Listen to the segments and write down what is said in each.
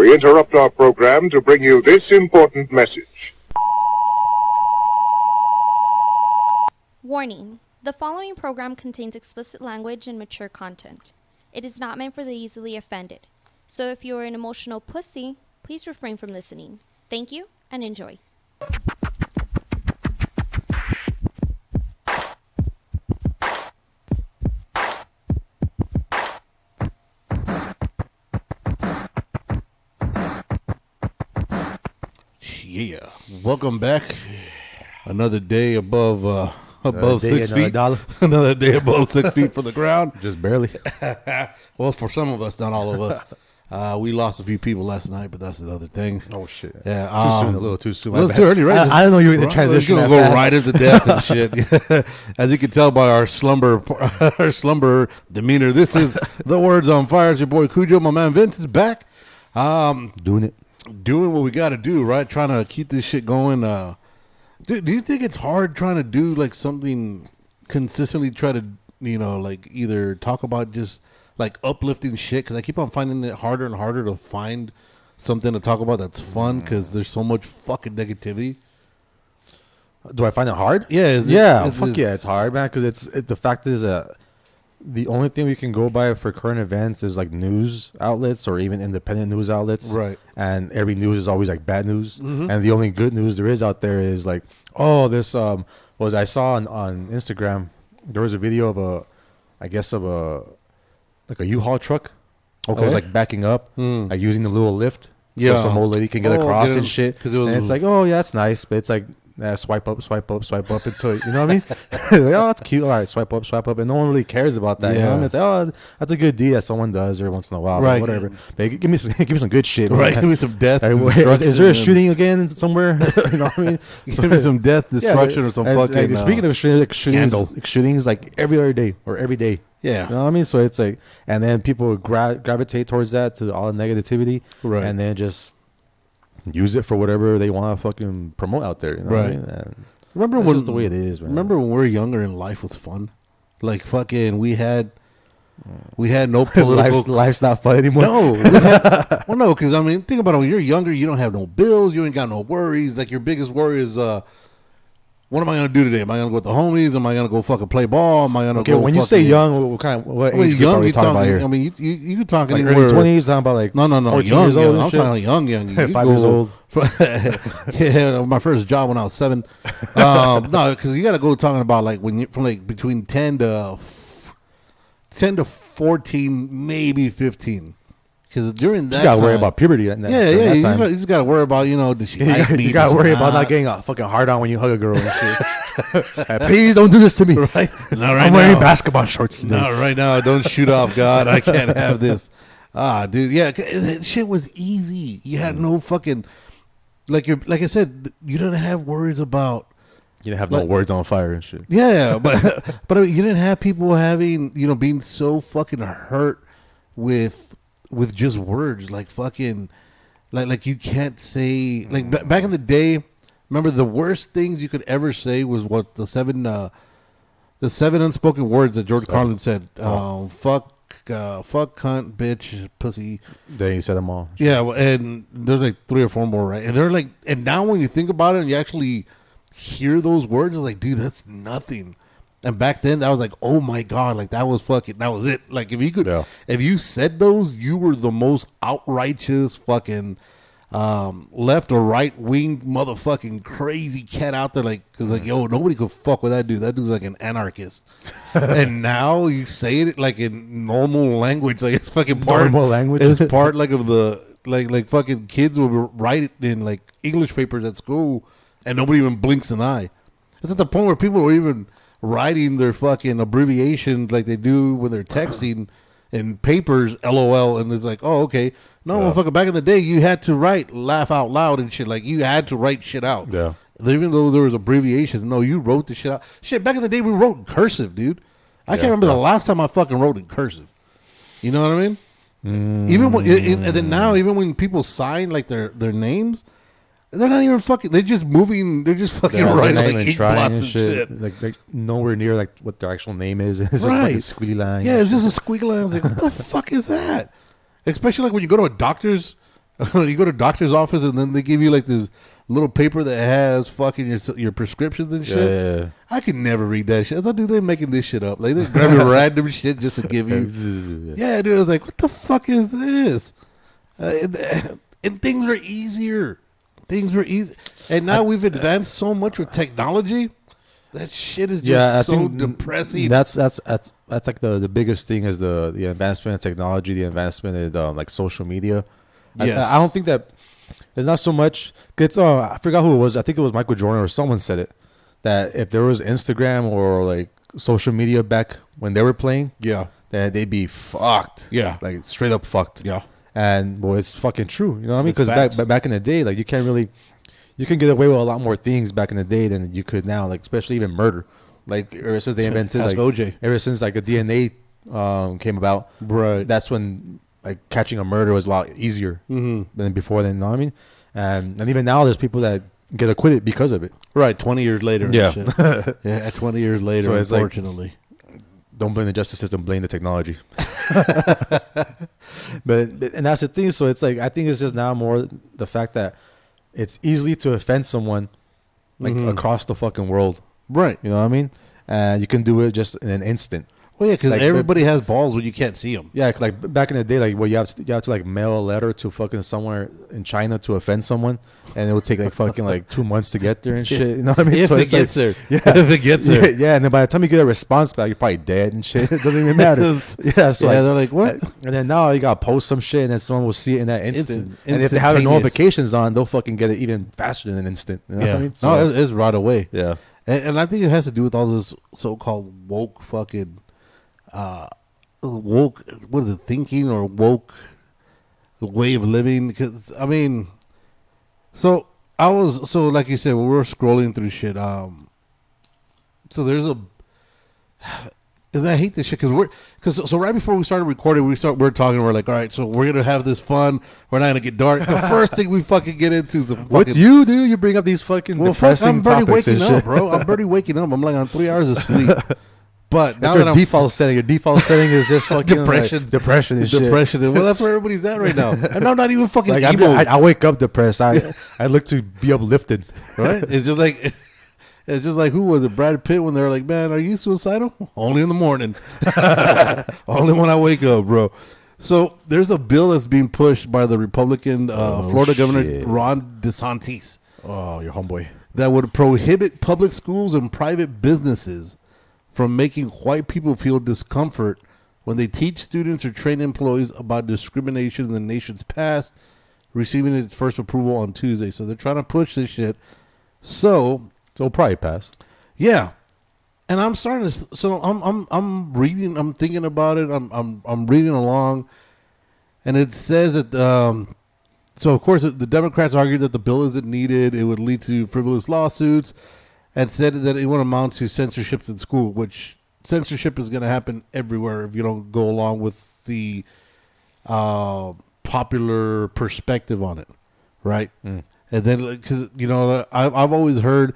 We interrupt our program to bring you this important message. Warning. The following program contains explicit language and mature content. It is not meant for the easily offended. So if you are an emotional pussy, please refrain from listening. Thank you and enjoy. Yeah, welcome back. Another day above 6 feet. Another day above 6 feet from the ground. Just barely. Well, for some of us, not all of us. We lost a few people last night, but that's another thing. Oh shit! Yeah, too soon, a little too soon. A little too early, right? I don't know you were in the transition. We're gonna go right into death and shit. As you can tell by our slumber demeanor, this is the Words on Fire. It's your boy Kujo. My man Vince is back. Doing what we got to do, right? Trying to keep this shit going. Do you think it's hard trying to do like something consistently? Try to like either talk about just like uplifting shit, because I keep on finding it harder and harder to find something to talk about that's fun because there's so much fucking negativity. Do I find it hard? Yeah, it's hard, man. Because the fact is, the only thing we can go by for current events is like news outlets or even independent news outlets, right? And every news is always like bad news, and the only good news there is out there is like, oh, this was I saw on Instagram. There was a video of a U-Haul truck. Okay, it was like backing up, like using the little lift, so some old lady can get across and shit. And it's like, oh yeah, that's nice, but it's like. Swipe up until you know what I mean. Like, oh, that's cute. All right, swipe up, and no one really cares about that. You know what I mean? It's like, oh, that's a good deed that someone does every once in a while, right? Whatever. But give me some good shit, right? Give me some death. Is there a shooting again somewhere? You know what I mean? Give me some death, destruction, or some fucking. Speaking of shootings, like every other day or every day. Yeah, you know what I mean. So it's like, and then people gravitate towards that, to all the negativity, right? And then just use it for whatever they want to fucking promote out there, you know right? What I mean? Remember when just the way it is, man. Remember when we were younger and life was fun? Like fucking, we had no political. life's not fun anymore. No, no, because I mean, think about it. When you're younger, you don't have no bills, you ain't got no worries. Like your biggest worry is, what am I gonna do today? Am I gonna go with the homies? Am I gonna go fucking play ball? Am I gonna go? When you say young, what age young? you talking about here? I mean, you could talk like anywhere. early 20s. Talking about like no, young. I'm talking like young. You 5 years old. Yeah, my first job when I was 7. No, because you got to go talking about like when you from like between 10 to 14, maybe 15. Because during that, you gotta worry about puberty. You just gotta worry about does she like me? You gotta worry about not getting a fucking hard on when you hug a girl and shit. Please don't do this to me. Right? I'm wearing basketball shorts today. Not right now. Don't shoot off, God. I can't have this. Dude. Yeah, that shit was easy. You had no fucking like I said. You didn't have worries about. You didn't have no words on fire and shit. Yeah, but I mean, you didn't have people having being so fucking hurt with just words, like fucking like you can't say like back in the day. Remember, the worst things you could ever say was what the seven unspoken words that George Carlin said. Fuck, cunt, bitch, pussy. Then you said them all. Yeah, and there's like 3 or 4 more, right? And they're like, and now when you think about it and you actually hear those words, it's like, dude, that's nothing. And back then, that was like, oh my God, like that was it. Like if you said those, you were the most outrageous fucking left or right wing motherfucking crazy cat out there. Like, cause like, yo, nobody could fuck with that dude. That dude's like an anarchist. And now you say it like in normal language, like it's fucking part normal language. It's part like of the like fucking kids will write it in like English papers at school, and nobody even blinks an eye. It's at the point where people are even writing their fucking abbreviations like they do when they're texting in papers, LOL, and it's like, oh, okay. No, motherfucker, back in the day, you had to write laugh out loud and shit. Like, you had to write shit out. Yeah. Even though there was abbreviations, no, you wrote the shit out. Shit, back in the day, we wrote in cursive, dude. I can't remember the last time I fucking wrote in cursive. You know what I mean? Even when, and then now, even when people sign, like, their names, they're not even fucking. They're just moving. They're just fucking writing like ink blots and shit. Like nowhere near like what their actual name is. It's just like a squiggly line. Yeah, it's just a squiggly line. I was like, what the fuck is that? Especially like when you go to a doctor's You go to doctor's office and then they give you like this little paper that has fucking your prescriptions and shit. Yeah. I could never read that shit. I thought, dude, they making this shit up. Like they grabbing random shit just to give you. Yeah, dude. I was like, what the fuck is this? And things are easier. Things were easy, and now we've advanced so much with technology. That shit is just so depressing. That's like the biggest thing is the advancement in technology, the advancement in like social media. Yes. I don't think that there's not so much. It's I forgot who it was. I think it was Michael Jordan or someone said it, that if there was Instagram or like social media back when they were playing, yeah, that they'd be fucked. Yeah, like straight up fucked. Yeah. And boy, it's fucking true. You know what I mean? Because back in the day, like you can get away with a lot more things back in the day than you could now. Like especially even murder. Like ever since they invented like OJ. Ever since like a DNA came about, right? That's when like catching a murder was a lot easier than before. Then, you know what I mean? And even now, there's people that get acquitted because of it. Right. 20 years later. Yeah. Yeah. 20 years later. So unfortunately. Don't blame the justice system, blame the technology. but and that's the thing. So it's like I think it's just now more the fact that it's easily to offend someone like across the fucking world. Right. You know what I mean? And you can do it just in an instant. Well, yeah, because like, everybody has balls when you can't see them. Yeah, like back in the day, like you have to like mail a letter to fucking somewhere in China to offend someone, and it would take like fucking like 2 months to get there and shit. You know what I mean? If so it gets there, yeah, if it gets there, yeah. And then by the time you get a response back, you're probably dead and shit. It doesn't even matter. Yeah, so they're like, what? And then now you gotta post some shit, and then someone will see it in that instant. And if they have the notifications on, they'll fucking get it even faster than an instant. You know what I mean? So, no, it's right away. Yeah, and I think it has to do with all this so-called woke fucking. Woke, what is it, thinking or woke way of living? Because I mean, so like you said, when we were scrolling through shit, so there's and I hate this shit because right before we started recording, we're talking, we're like, all right, so we're gonna have this fun, we're not gonna get dark. The first thing we fucking get into is what's you do? You bring up these fucking depressing I'm already waking up, bro. I'm already waking up. I'm like on 3 hours of sleep. But now that your default setting is just fucking depression, like, depression, and depression. Well, that's where everybody's at right now, and I'm not even fucking like, emo. I wake up depressed. I look to be uplifted, right? It's just like who was it? Brad Pitt when they're like, man, are you suicidal? Only in the morning, only when I wake up, bro. So there's a bill that's being pushed by the Republican Florida Governor Ron DeSantis. Oh, your homeboy. That would prohibit public schools and private businesses from making white people feel discomfort when they teach students or train employees about discrimination in the nation's past, receiving its first approval on Tuesday. So they're trying to push this shit. So it'll probably pass. Yeah. And I'm starting to, so I'm reading, I'm thinking about it. I'm reading along, and it says that, so of course the Democrats argued that the bill isn't needed. It would lead to frivolous lawsuits, and said that it would amount to censorship in school, which censorship is going to happen everywhere if you don't go along with the popular perspective on it, right? And then, because, you know, I've always heard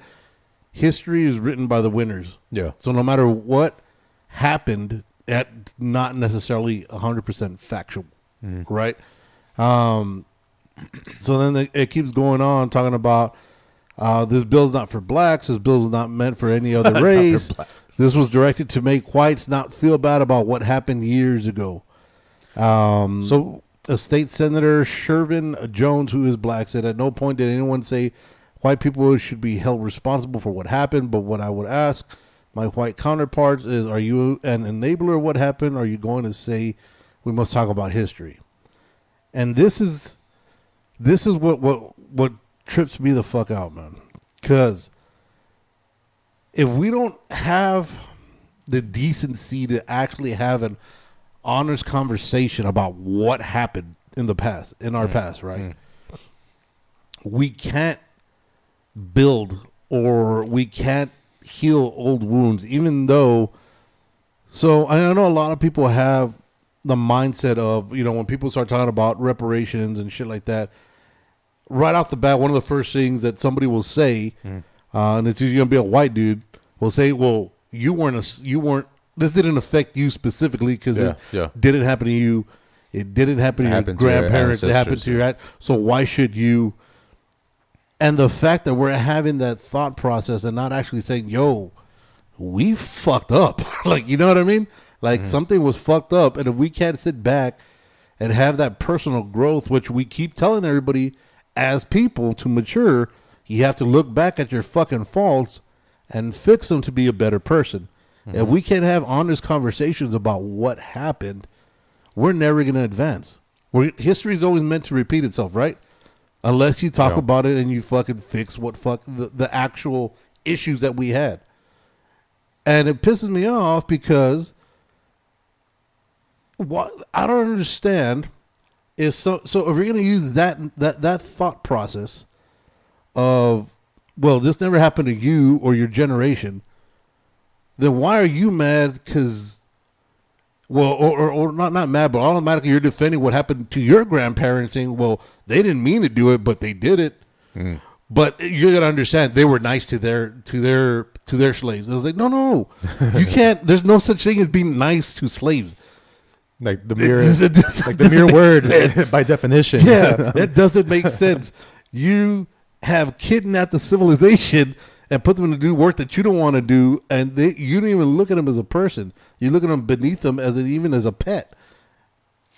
history is written by the winners. Yeah. So no matter what happened, that's not necessarily 100% factual, right? So then it keeps going on talking about, this bill's not for blacks. This bill's not meant for any other race. This was directed to make whites not feel bad about what happened years ago. So a state senator, Shervin Jones, who is black, said at no point did anyone say white people should be held responsible for what happened. But what I would ask my white counterparts is, are you an enabler of what happened? Or are you going to say we must talk about history? And this is what trips me the fuck out, man. Because if we don't have the decency to actually have an honest conversation about what happened in the past, in our past, right? We can't build or we can't heal old wounds, even though. So I know a lot of people have the mindset of, you know, when people start talking about reparations and shit like that, right off the bat, one of the first things that somebody will say, and it's usually going to be a white dude, will say, well, you weren't, this didn't affect you specifically because it didn't happen to you. It didn't happen to your grandparents. It happened to your so why should you? And the fact that we're having that thought process and not actually saying, yo, we fucked up. Like, you know what I mean? Like something was fucked up. And if we can't sit back and have that personal growth, which we keep telling everybody as people to mature, you have to look back at your fucking faults and fix them to be a better person. If we can't have honest conversations about what happened, we're never going to advance. History is always meant to repeat itself, right? Unless you talk about it and you fucking fix the actual issues that we had. And it pisses me off because what I don't understand is so if you're going to use that thought process of, well, this never happened to you or your generation, then why are you mad? Because, well, or not mad, but automatically you're defending what happened to your grandparents, saying, well, they didn't mean to do it, but they did it. But you gotta understand, they were nice to their slaves. I was like, no, you can't. There's no such thing as being nice to slaves. Like the mere, like the mere word by definition. Yeah, that doesn't make sense. You have kidnapped the civilization and put them to do work that you don't want to do, and you don't even look at them as a person. You look at them beneath them even as a pet.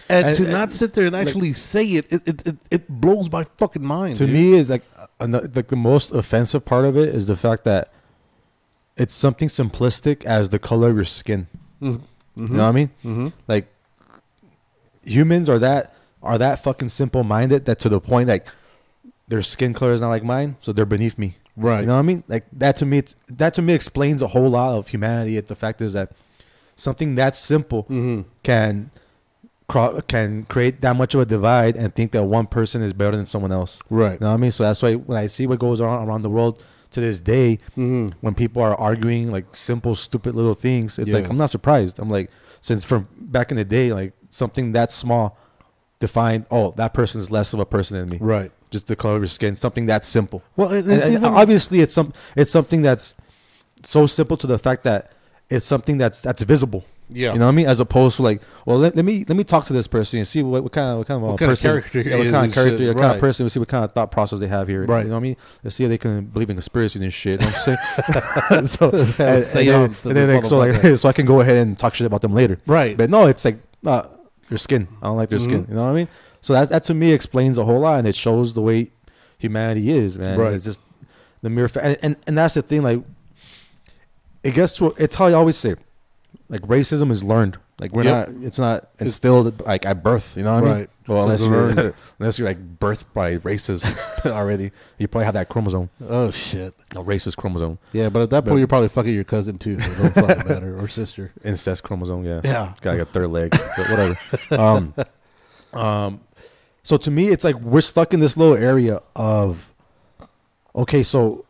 And to not sit there and actually say it blows my fucking mind. To me, is like the most offensive part of it is the fact that it's something simplistic as the color of your skin. You know what I mean? Like humans are that fucking simple minded that to the point like their skin color is not like mine, so they're beneath me. Right. You know what I mean? Like that to me explains a whole lot of humanity. The fact is that something that simple can create that much of a divide and think that one person is better than someone else. Right. You know what I mean? So that's why when I see what goes on around the world to this day, when people are arguing like simple, stupid little things, it's like, I'm not surprised. I'm like, since from back in the day, like something that small defined, oh, that person is less of a person than me. Right. Just the color of your skin, something that simple. Well, and obviously it's something that's so simple to the fact that it's something that's visible. Yeah, you know what I mean. As opposed to like, well, let me talk to this person and see what kind of character, what kind of person, we see what kind of thought process they have here. Right. You know what I mean? Let's see if they can believe in conspiracies and shit. You know what I'm saying? So I can go ahead and talk shit about them later. Right. But no, it's like their skin. I don't like their skin. You know what I mean? So that to me explains a whole lot, and it shows the way humanity is, man. Right. It's just the mere fact, and that's the thing. Like, it gets to it's how I always say, like racism is learned. Like it's not instilled like at birth. You know what I mean? Right. Well, unless you're like birthed by racist already, you probably have that chromosome. Oh shit, a racist chromosome. Yeah, but at that point you're probably fucking your cousin too. So it don't fucking matter, or sister. Incest chromosome. Yeah. Yeah. Got like a third leg, but whatever. So to me, it's like we're stuck in this little area of, okay, so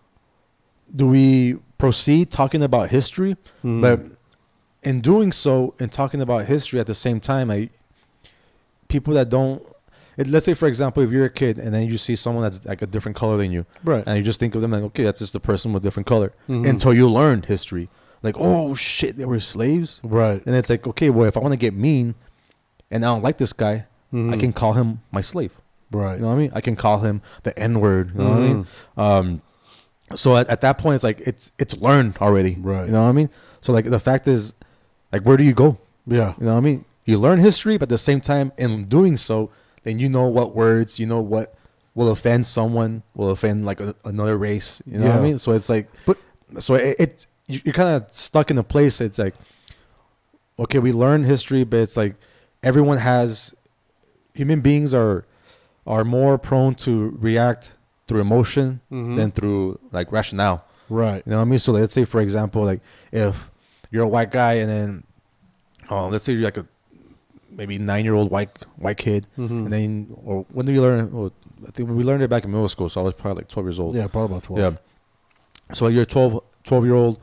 do we proceed talking about history? But in doing so and talking about history at the same time, like people that don't, let's say, for example, if you're a kid and then you see someone that's like a different color than you, right? And you just think of them like, okay, that's just the person with a different color until you learn history. Like, oh shit, they were slaves. Right. And it's like, okay, well, if I want to get mean and I don't like this guy, I can call him my slave. Right. You know what I mean? I can call him the N-word. You know what I mean? So at that point, it's like it's learned already. Right. You know what I mean? So like the fact is, like, where do you go? Yeah. You know what I mean? You learn history, but at the same time, in doing so, then you know what words, you know what will offend someone, will offend like another race. You know what I mean? So it's like, you're kind of stuck in a place. It's like, okay, we learn history, but it's like human beings are more prone to react through emotion than through like rationale. Right. You know what I mean? So let's say, for example, like if you're a white guy and then, let's say you're like a maybe 9-year-old white kid, and then, or when do you learn? Well, I think we learned it back in middle school, so I was probably like 12 years old. Yeah, probably about 12. Yeah. So you're a 12-year-old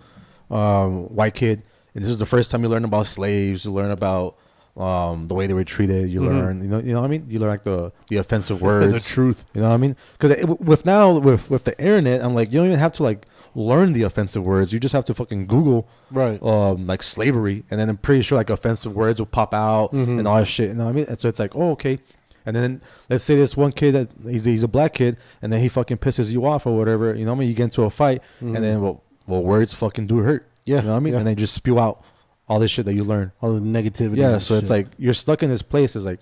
white kid, and this is the first time you learn about slaves. You learn about the way they were treated. You learn, you know what I mean? You learn like the offensive words, the truth. You know what I mean? Because with the internet, I'm like, you don't even have to like learn the offensive words. You just have to fucking Google like slavery, and then I'm pretty sure like offensive words will pop out and all that shit. You know what I mean? And so it's like, oh, okay. And then let's say this one kid that he's a black kid, and then he fucking pisses you off or whatever. You know what I mean? You get into a fight, and then well, words fucking do hurt. Yeah, you know what I mean? Yeah. And they just spew out all this shit that you learn, all the negativity. Yeah, so it's like you're stuck in this place. It's like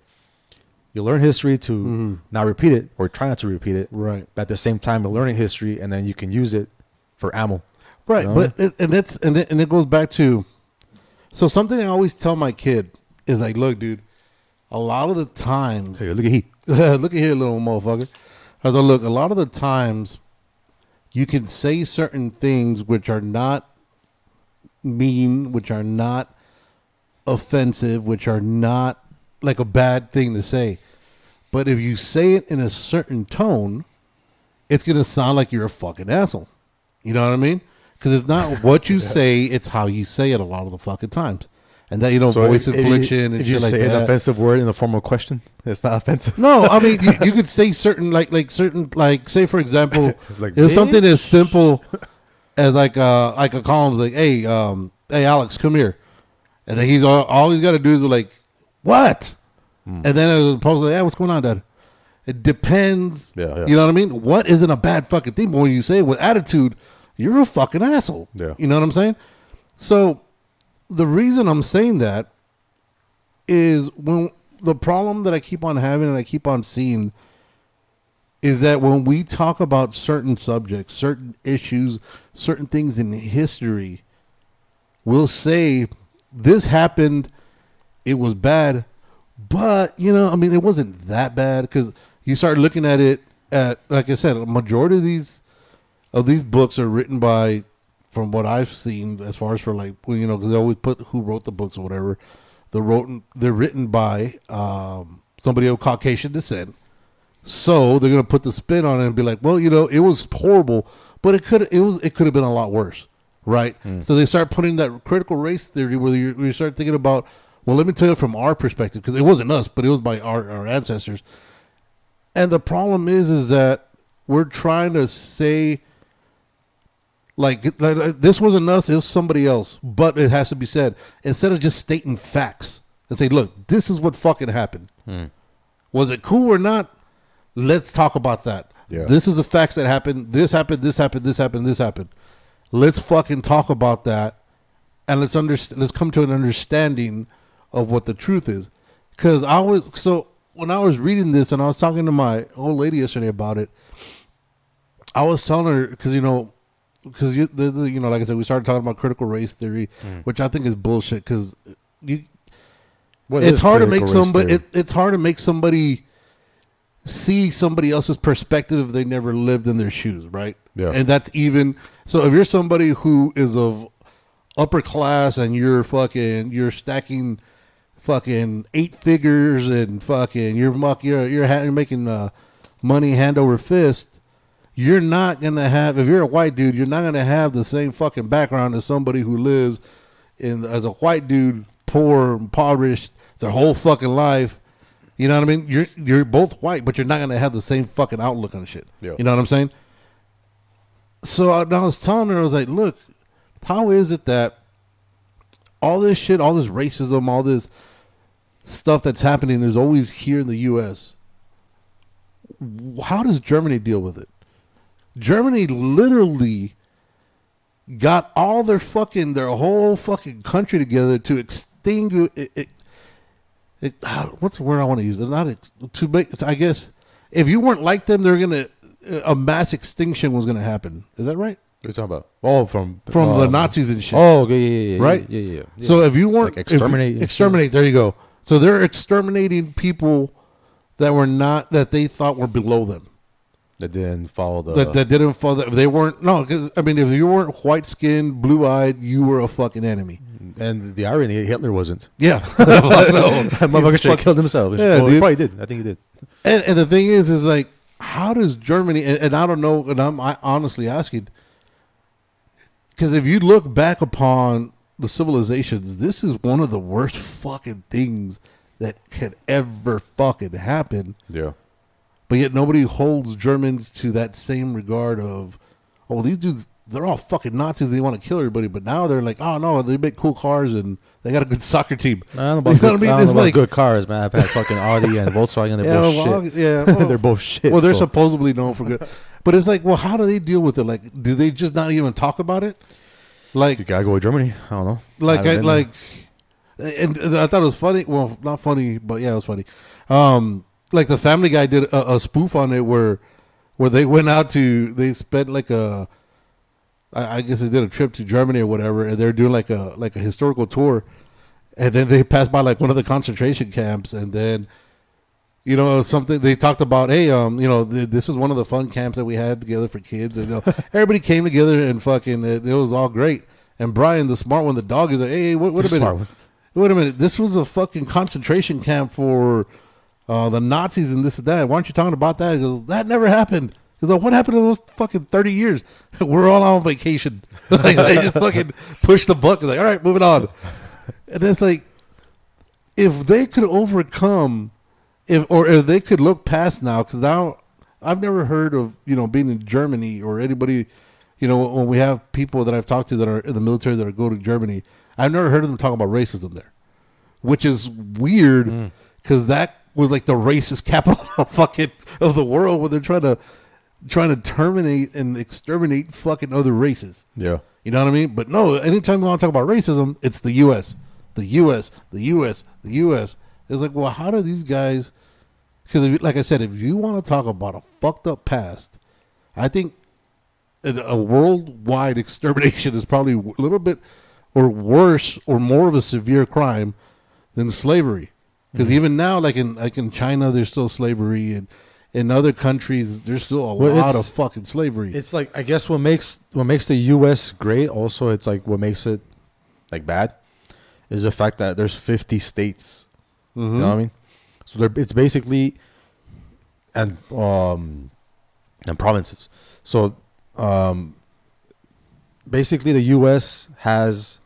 you learn history to not repeat it or try not to repeat it. Right. But at the same time, you're learning history, and then you can use it for ammo. Right. You know? But it goes back to, so something I always tell my kid is like, look, dude, a lot of the times, hey, look at he, look at here, little motherfucker. I was like, look, a lot of the times, you can say certain things which are not mean, which are not offensive, which are not like a bad thing to say. But if you say it in a certain tone, it's going to sound like you're a fucking asshole. You know what I mean? Because it's not what you say, it's how you say it a lot of the fucking times. And that, so voice inflection and shit like that. If you say an offensive word in the form of question, it's not offensive. No, I mean, you could say certain, say, for example, like, if something as simple as like a column like, hey, Alex, come here. And then he's all he's got to do is like, what? And then as opposed to like, hey, what's going on, Dad? It depends. Yeah. You know what I mean? What isn't a bad fucking thing? But when you say it with attitude, you're a fucking asshole. Yeah. You know what I'm saying? So the reason I'm saying that is when the problem that I keep on having and I keep on seeing is that when we talk about certain subjects, certain issues, certain things in history, we'll say this happened, it was bad, but, you know, I mean, it wasn't that bad because you start looking at it at, like I said, a majority of these books are written by, from what I've seen, as far as for like, you know, because they always put who wrote the books or whatever. They're written by somebody of Caucasian descent. So they're gonna put the spin on it and be like, well, you know, it was horrible, but it could have been a lot worse, right? So they start putting that critical race theory where you start thinking about, well, let me tell you from our perspective, because it wasn't us, but it was by our ancestors. And the problem is that we're trying to say, like this wasn't us, it was somebody else. But it has to be said. Instead of just stating facts and say, look, this is what fucking happened. Was it cool or not? Let's talk about that. Yeah. This is the facts that happened. This happened, this happened, this happened, this happened. Let's fucking talk about that. And let's come to an understanding of what the truth is. Because when I was reading this and I was talking to my old lady yesterday about it, I was telling her, because, you know, like I said, we started talking about critical race theory, which I think is bullshit. Because it's hard to make somebody. It's hard to make somebody see somebody else's perspective if they never lived in their shoes, right? Yeah. And that's even so. If you're somebody who is of upper class and you're stacking fucking 8 figures and fucking you're making money hand over fist. You're not going to have, if you're a white dude, you're not going to have the same fucking background as somebody who lives as a white dude, poor, impoverished their whole fucking life. You know what I mean? You're both white, but you're not going to have the same fucking outlook on shit. Yeah. You know what I'm saying? So I was telling her, I was like, look, how is it that all this shit, all this racism, all this stuff that's happening is always here in the U.S.? How does Germany deal with it? Germany literally got all their whole fucking country together to extinguish it. What's the word I want to use? I guess if you weren't like them, a mass extinction was gonna happen. Is that right? What are you talking about? Oh, from the Nazis and shit. Oh, yeah, right? Yeah. So if you weren't like exterminate, there you go. So they're exterminating people that they thought were below them. That didn't follow that didn't follow. They weren't. No, because I mean, if you weren't white skinned, blue eyed, you were a fucking enemy. And the irony, Hitler wasn't. Yeah, that motherfucker should have killed himself. Yeah, he probably did. I think he did. And the thing is like, how does Germany? And I don't know. And I'm honestly asking, because if you look back upon the civilizations, this is one of the worst fucking things that could ever fucking happen. Yeah. But yet nobody holds Germans to that same regard of, oh, these dudes, they're all fucking Nazis. They want to kill everybody. But now they're like, oh no, they make cool cars and they got a good soccer team. I don't know about, it's like good cars, man. I've had fucking Audi and Volkswagen. They're both shit. Yeah, they're both shit. Well, they're supposedly known for good. But it's like, well, how do they deal with it? Like, do they just not even talk about it? Like, you gotta go to Germany. I don't know. And I thought it was funny. Well, not funny, but yeah, it was funny. Like the Family Guy did a spoof on it where they went out they spent like I guess they did a trip to Germany or whatever, and they're doing like a historical tour, and then they passed by like one of the concentration camps, and then something they talked about. Hey, this is one of the fun camps that we had together for kids. And, everybody came together and fucking it was all great. And Brian, the smart one, the dog, is like, hey, wait a minute. Wait a minute. This was a fucking concentration camp for the Nazis and this and that. Why aren't you talking about that? He goes, that never happened. He's like, what happened to those fucking 30 years? We're all on vacation. Like, they just fucking push the button. Like, all right, moving on. And it's like, if they could overcome, if they could look past now, because now I've never heard of, being in Germany or anybody, when we have people that I've talked to that are in the military that are going to Germany, I've never heard of them talking about racism there, which is weird because that was like the racist capital of the world when they're trying to terminate and exterminate fucking other races. Yeah. You know what I mean? But no, anytime you want to talk about racism, it's the U.S. The U.S. The U.S. The U.S. It's like, well, how do these guys... Because, like I said, if you want to talk about a fucked up past, I think a worldwide extermination is probably a little bit or worse or more of a severe crime than slavery. Because even now, like in China, there's still slavery, and in other countries, there's still a lot of fucking slavery. It's like, I guess what makes the U.S. great, also, it's like what makes it like bad, is the fact that there's 50 states. You know what I mean? So it's basically and provinces. So basically, the U.S. has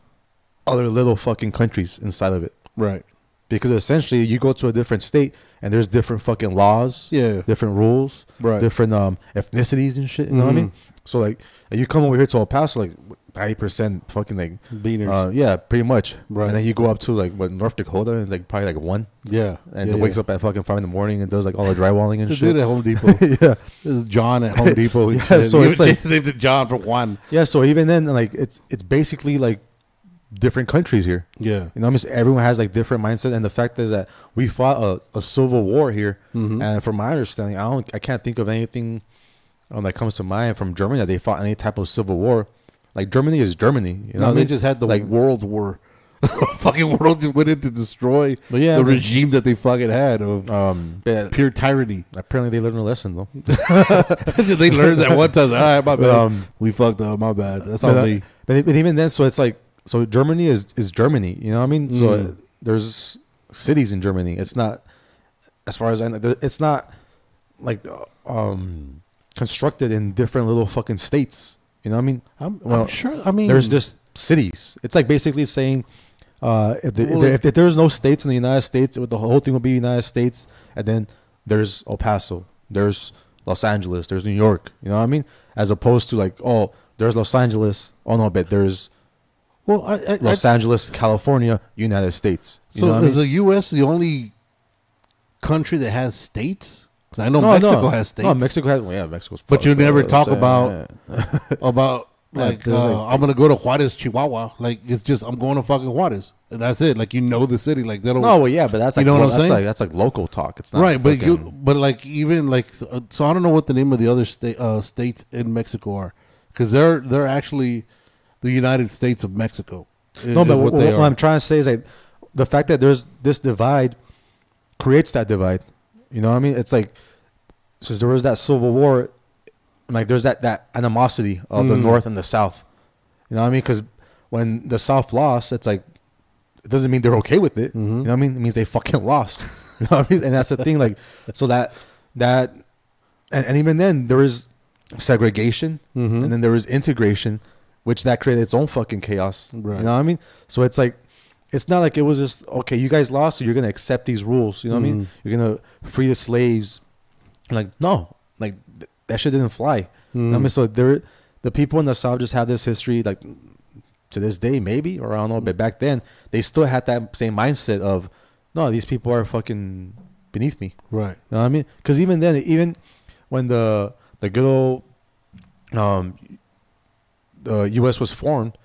other little fucking countries inside of it, right? Because essentially, you go to a different state and there's different fucking laws, different rules, right? Different ethnicities and shit. You know what I mean? So like, you come over here to El Paso, like 90% fucking like beaners. Yeah, pretty much. Right. And then you go up to like North Dakota, and like probably like 1. Yeah. And it wakes up at fucking 5 a.m. and does like all the drywalling and shit. Dude at Home Depot. Yeah. This is John at Home Depot. So it's like his name's John for 1. Yeah. So even then, like it's basically like different countries here. Yeah. You know, everyone has like different mindset, and the fact is that we fought a civil war here, and from my understanding, I can't think of anything that comes to mind from Germany that they fought any type of civil war. Like Germany is Germany. You know, they just had the World War. Fucking world just went in to destroy the regime that they fucking had of pure tyranny. Apparently, they learned a lesson though. They learned that one time. All right, my bad. We fucked up. My bad. That's all me. But even then, so it's like, so Germany is Germany. You know what I mean? So there's cities in Germany. It's not, as far as I know, it's not like constructed in different little fucking states. You know what I mean? I'm sure. I mean, there's just cities. It's like basically saying, if there's no states in the United States, the whole thing would be United States, and then there's El Paso, there's Los Angeles, there's New York. You know what I mean? As opposed to like, oh, there's Los Angeles. Oh no, but there's Los Angeles, California, United States. So is the U.S. the only country that has states? I know Mexico has states. No, Mexico has. Well, yeah, Mexico's. But you never talk about like I'm gonna go to Juarez, Chihuahua. Like it's just I'm going to fucking Juarez, and that's it. Like the city. Like they don't. No, well, yeah, but that's like, you know what I'm saying. That's like local talk. It's not right, but but like even like so I don't know what the name of the other states in Mexico are, because they're actually the United States of Mexico. No, but what I'm trying to say is like the fact that there's this divide creates that divide. You know what I mean? It's like, since there was that civil war, like there's that animosity of the North and the South. You know what I mean? Because when the South lost, it's like, it doesn't mean they're okay with it. You know what I mean? It means they fucking lost. You know what I mean? And that's the thing. Like, so and even then there is segregation, and then there is integration, which that created its own fucking chaos. Right. You know what I mean? So it's like, it's not like it was just, okay, you guys lost, so you're going to accept these rules. You know what I mean? You're going to free the slaves. Like, no. Like, that shit didn't fly. You know what I mean? So the people in the South just have this history, like to this day, maybe, or I don't know, but back then they still had that same mindset of, no, these people are fucking beneath me. Right. You know what I mean? Because even then, even when the good old the U.S. was formed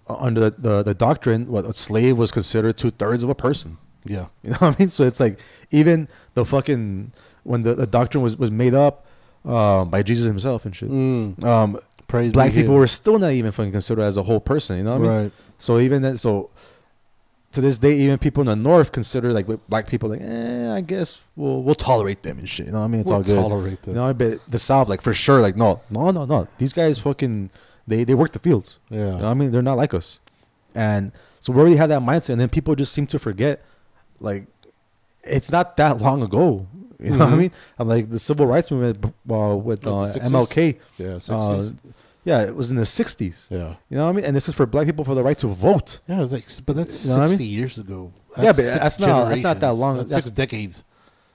under the doctrine, what a slave was considered 2/3 of a person. Yeah. You know what I mean? So it's like even the fucking when the doctrine was made up by Jesus himself and shit. Praise black people were still not even fucking considered as a whole person. You know what I mean? Right. So even then, so to this day, even people in the North consider like black people like, I guess we'll tolerate them and shit. You know what I mean? It's all good. Tolerate them. You know, but the South, like for sure, like no. These guys fucking they work the fields. Yeah. You know what I mean? They're not like us. And so we already have that mindset, and then people just seem to forget, like, it's not that long ago. You know what I mean? I'm like the civil rights movement with MLK. Yeah, 60s. Yeah, it was in the 60s. Yeah. You know what I mean? And this is for black people for the right to vote. Yeah, it's like, but that's you know 60 I mean? years ago. That's that's not that long. That's 6 decades.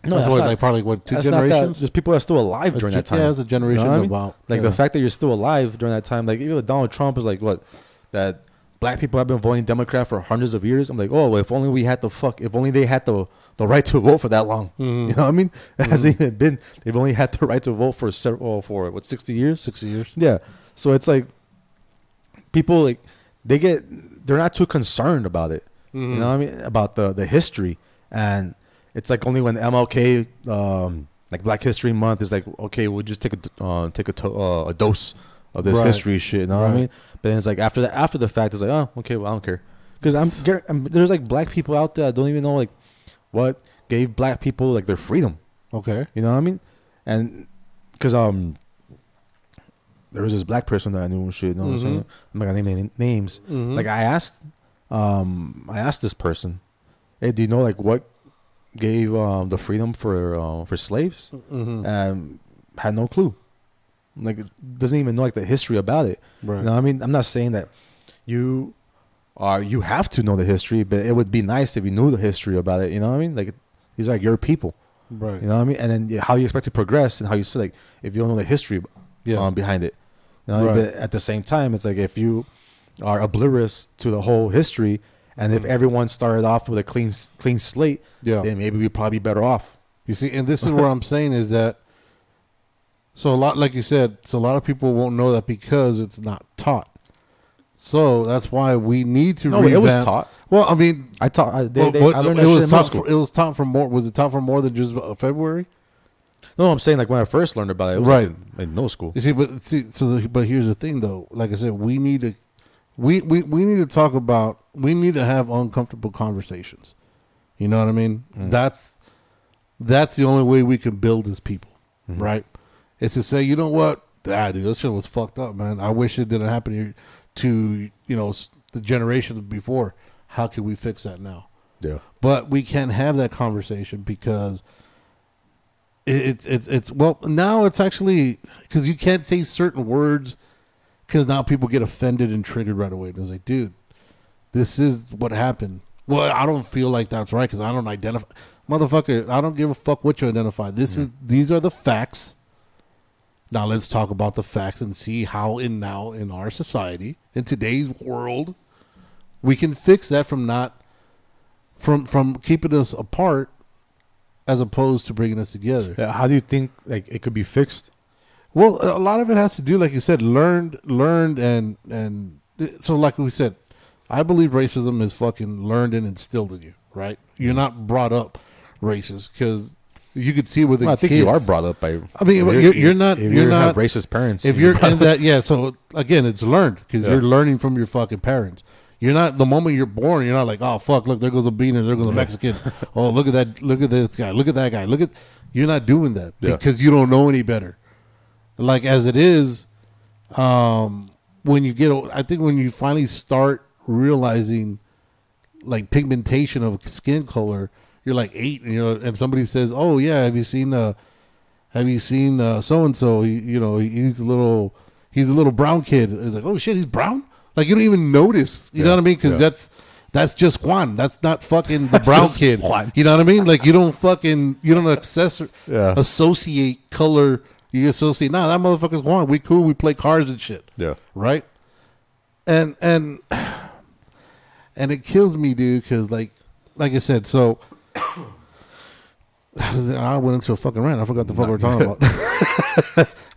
No, that's not, like probably what, 2 that's generations? Not that, there's people that are still alive during that time. Yeah, it's a generation you know about. Like the fact that you're still alive during that time. Like even Donald Trump is like what? That black people have been voting Democrat for hundreds of years. I'm like, oh, well, if only we had if only they had the right to vote for that long. You know what I mean? It hasn't even been. They've only had the right to vote for 60 years? 60 years. Yeah. So it's like people like they're not too concerned about it. You know what I mean? About the history. And it's like only when MLK like Black History Month is like, okay, we'll just take a dose of this history shit. You know what I mean? But then it's like after the fact, it's like, oh, okay, well, I don't care. Because there's like black people out there that don't even know like what gave black people like their freedom. Okay. You know what I mean? And because there was this black person that I knew and shit. You know what I'm saying? I'm not gonna name any names. Like I asked this person, hey, do you know like what gave the freedom for slaves? And had no clue. Like doesn't even know like the history about it. Right. You know what I mean? I'm not saying that you have to know the history, but it would be nice if you knew the history about it. You know what I mean? Like these are like your people. Right. You know what I mean? And then how you expect to progress and how you say like if you don't know the history behind it. You know, but at the same time, it's like if you are oblivious to the whole history, and if everyone started off with a clean slate, then maybe we'd probably be better off. You see, and this is what I'm saying is that, so a lot, like you said, so a lot of people won't know that because it's not taught. So that's why we need to revamp. It was taught. Well, I mean, I taught. I learned it that was shit in taught. school. It was taught for more. Was it taught for more than just February? No, I'm saying like when I first learned about it, was like in middle school. You see, but here's the thing, though. Like I said, we need to, we need to talk about. We need to have uncomfortable conversations. You know what I mean? That's the only way we can build as people, right? It's to say, you know what, dude, this shit was fucked up, man. I wish it didn't happen to the generations before. How can we fix that now? Yeah, but we can't have that conversation because. It's well now it's actually because you can't say certain words because now people get offended and triggered right away. And it's like, dude, this is what happened. Well, I don't feel like that's right because I don't identify, motherfucker. I don't give a fuck what you identify. These are the facts. Now let's talk about the facts and see how in our society in today's world we can fix that from keeping us apart. As opposed to bringing us together. How do you think like it could be fixed? Well, a lot of it has to do, like you said, learned, and so like we said, I believe racism is fucking learned and instilled in you, right? You're not brought up racist because you could see with the I think kids. you are brought up by. I mean, you're not. You're not have racist parents. If you're in that, yeah. So again, it's learned because you're learning from your fucking parents. You're not, the moment you're born, you're not like, oh, fuck, look, there goes a beaner, there goes a Mexican. Oh, look at that, look at this guy, look at that guy. You're not doing that because you don't know any better. Like, as it is, when you I think when you finally start realizing, like, pigmentation of skin color, you're like 8, and somebody says, oh, yeah, have you seen so-and-so, he's a little brown kid. It's like, oh, shit, he's brown? Like, you don't even notice, you know what I mean? Because that's just Juan. That's not fucking the brown kid. Juan. You know what I mean? Like, you don't associate color, You associate, nah, that motherfucker's Juan. We cool. We play cards and shit. Yeah. Right? And it kills me, dude, because like I said, so I went into a fucking rant. I forgot the fuck we were talking about.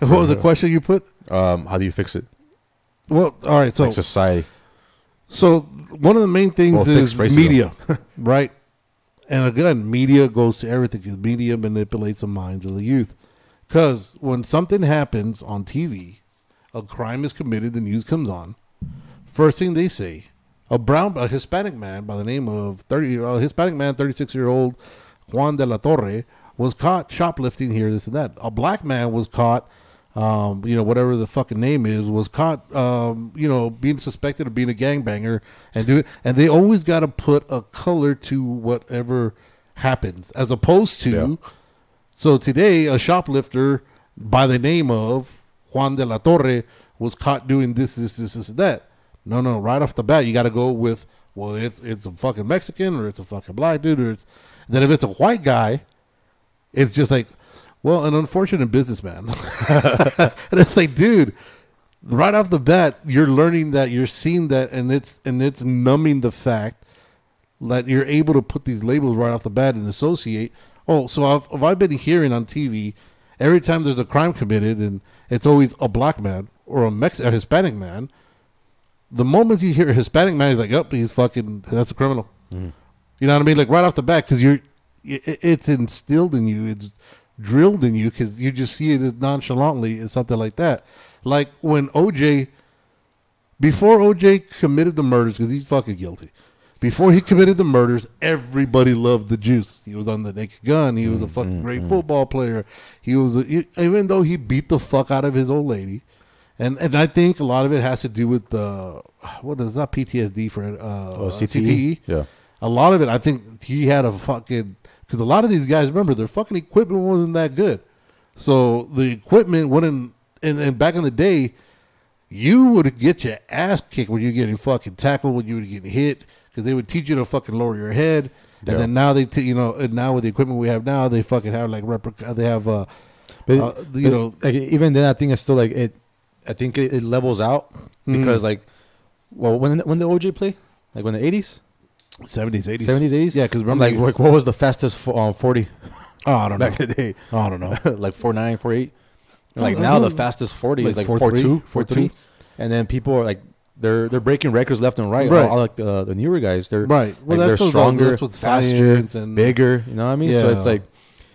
What was the question you put? How do you fix it? Well, all right. So like society. So one of the main things is media, right? And again, media goes to everything because media manipulates the minds of the youth. Because when something happens on TV, a crime is committed, the news comes on. First thing they say, a Hispanic man by the name of 36-year-old Juan de la Torre was caught shoplifting here, this and that. A black man was caught, whatever the fucking name is, was caught, being suspected of being a gangbanger and they always got to put a color to whatever happens, as opposed to, so today a shoplifter by the name of Juan de la Torre was caught doing this, that. No, right off the bat, you got to go with, well, it's a fucking Mexican or it's a fucking black dude, then if it's a white guy, it's just like, well, an unfortunate businessman. And it's like, dude, right off the bat, you're learning that, you're seeing that, and it's numbing the fact that you're able to put these labels right off the bat and associate. Oh, so I've been hearing on TV, every time there's a crime committed and it's always a black man or a Hispanic man, the moment you hear a Hispanic man, you're like, oh, that's a criminal. Mm. You know what I mean? Like right off the bat, because it's instilled in you, it's drilled in you, because you just see it as nonchalantly as something like that. Like when before OJ committed the murders, because he's fucking guilty. Before he committed the murders, everybody loved the juice. He was on the Naked Gun. He was a fucking great football player. Even though he beat the fuck out of his old lady. And I think a lot of it has to do with not PTSD for CTE. Yeah. A lot of it, I think he had because a lot of these guys, remember, their fucking equipment wasn't that good. So the equipment wouldn't, and back in the day, you would get your ass kicked when you're getting fucking tackled, when you were getting hit, because they would teach you to fucking lower your head. Yeah. And then now and now with the equipment we have now, they fucking have like they have, even then, I think it's still like it. I think it levels out because when the OJ play, like when the 80s, 70s, 80s, yeah. Because remember, like what was the fastest 40? Oh, I don't know. Back in the day, I don't know, like 4.9, 4.8. Like now the fastest 40 is like 4.2, 4.3, and then people are like they're breaking records left and right. All like the newer guys, they're right. Well, they're stronger, faster, and bigger. You know what I mean? Yeah. So it's like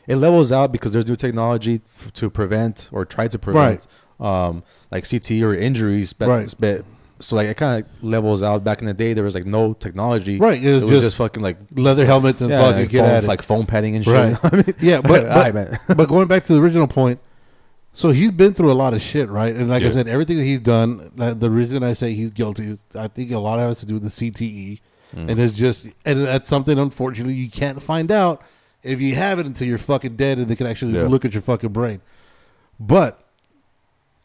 it levels out because there's new technology to prevent or try to prevent. Like CT or injuries, but so like it kind of levels out. Back in the day, there was like no technology, right? It was just fucking like leather helmets and fucking like foam padding and shit. Right. I mean, yeah, but going back to the original point, so he's been through a lot of shit, right? And like I said, everything that he's done, the reason I say he's guilty is I think a lot of it has to do with the CTE, and that's something unfortunately you can't find out if you have it until you're fucking dead, and they can actually look at your fucking brain, but.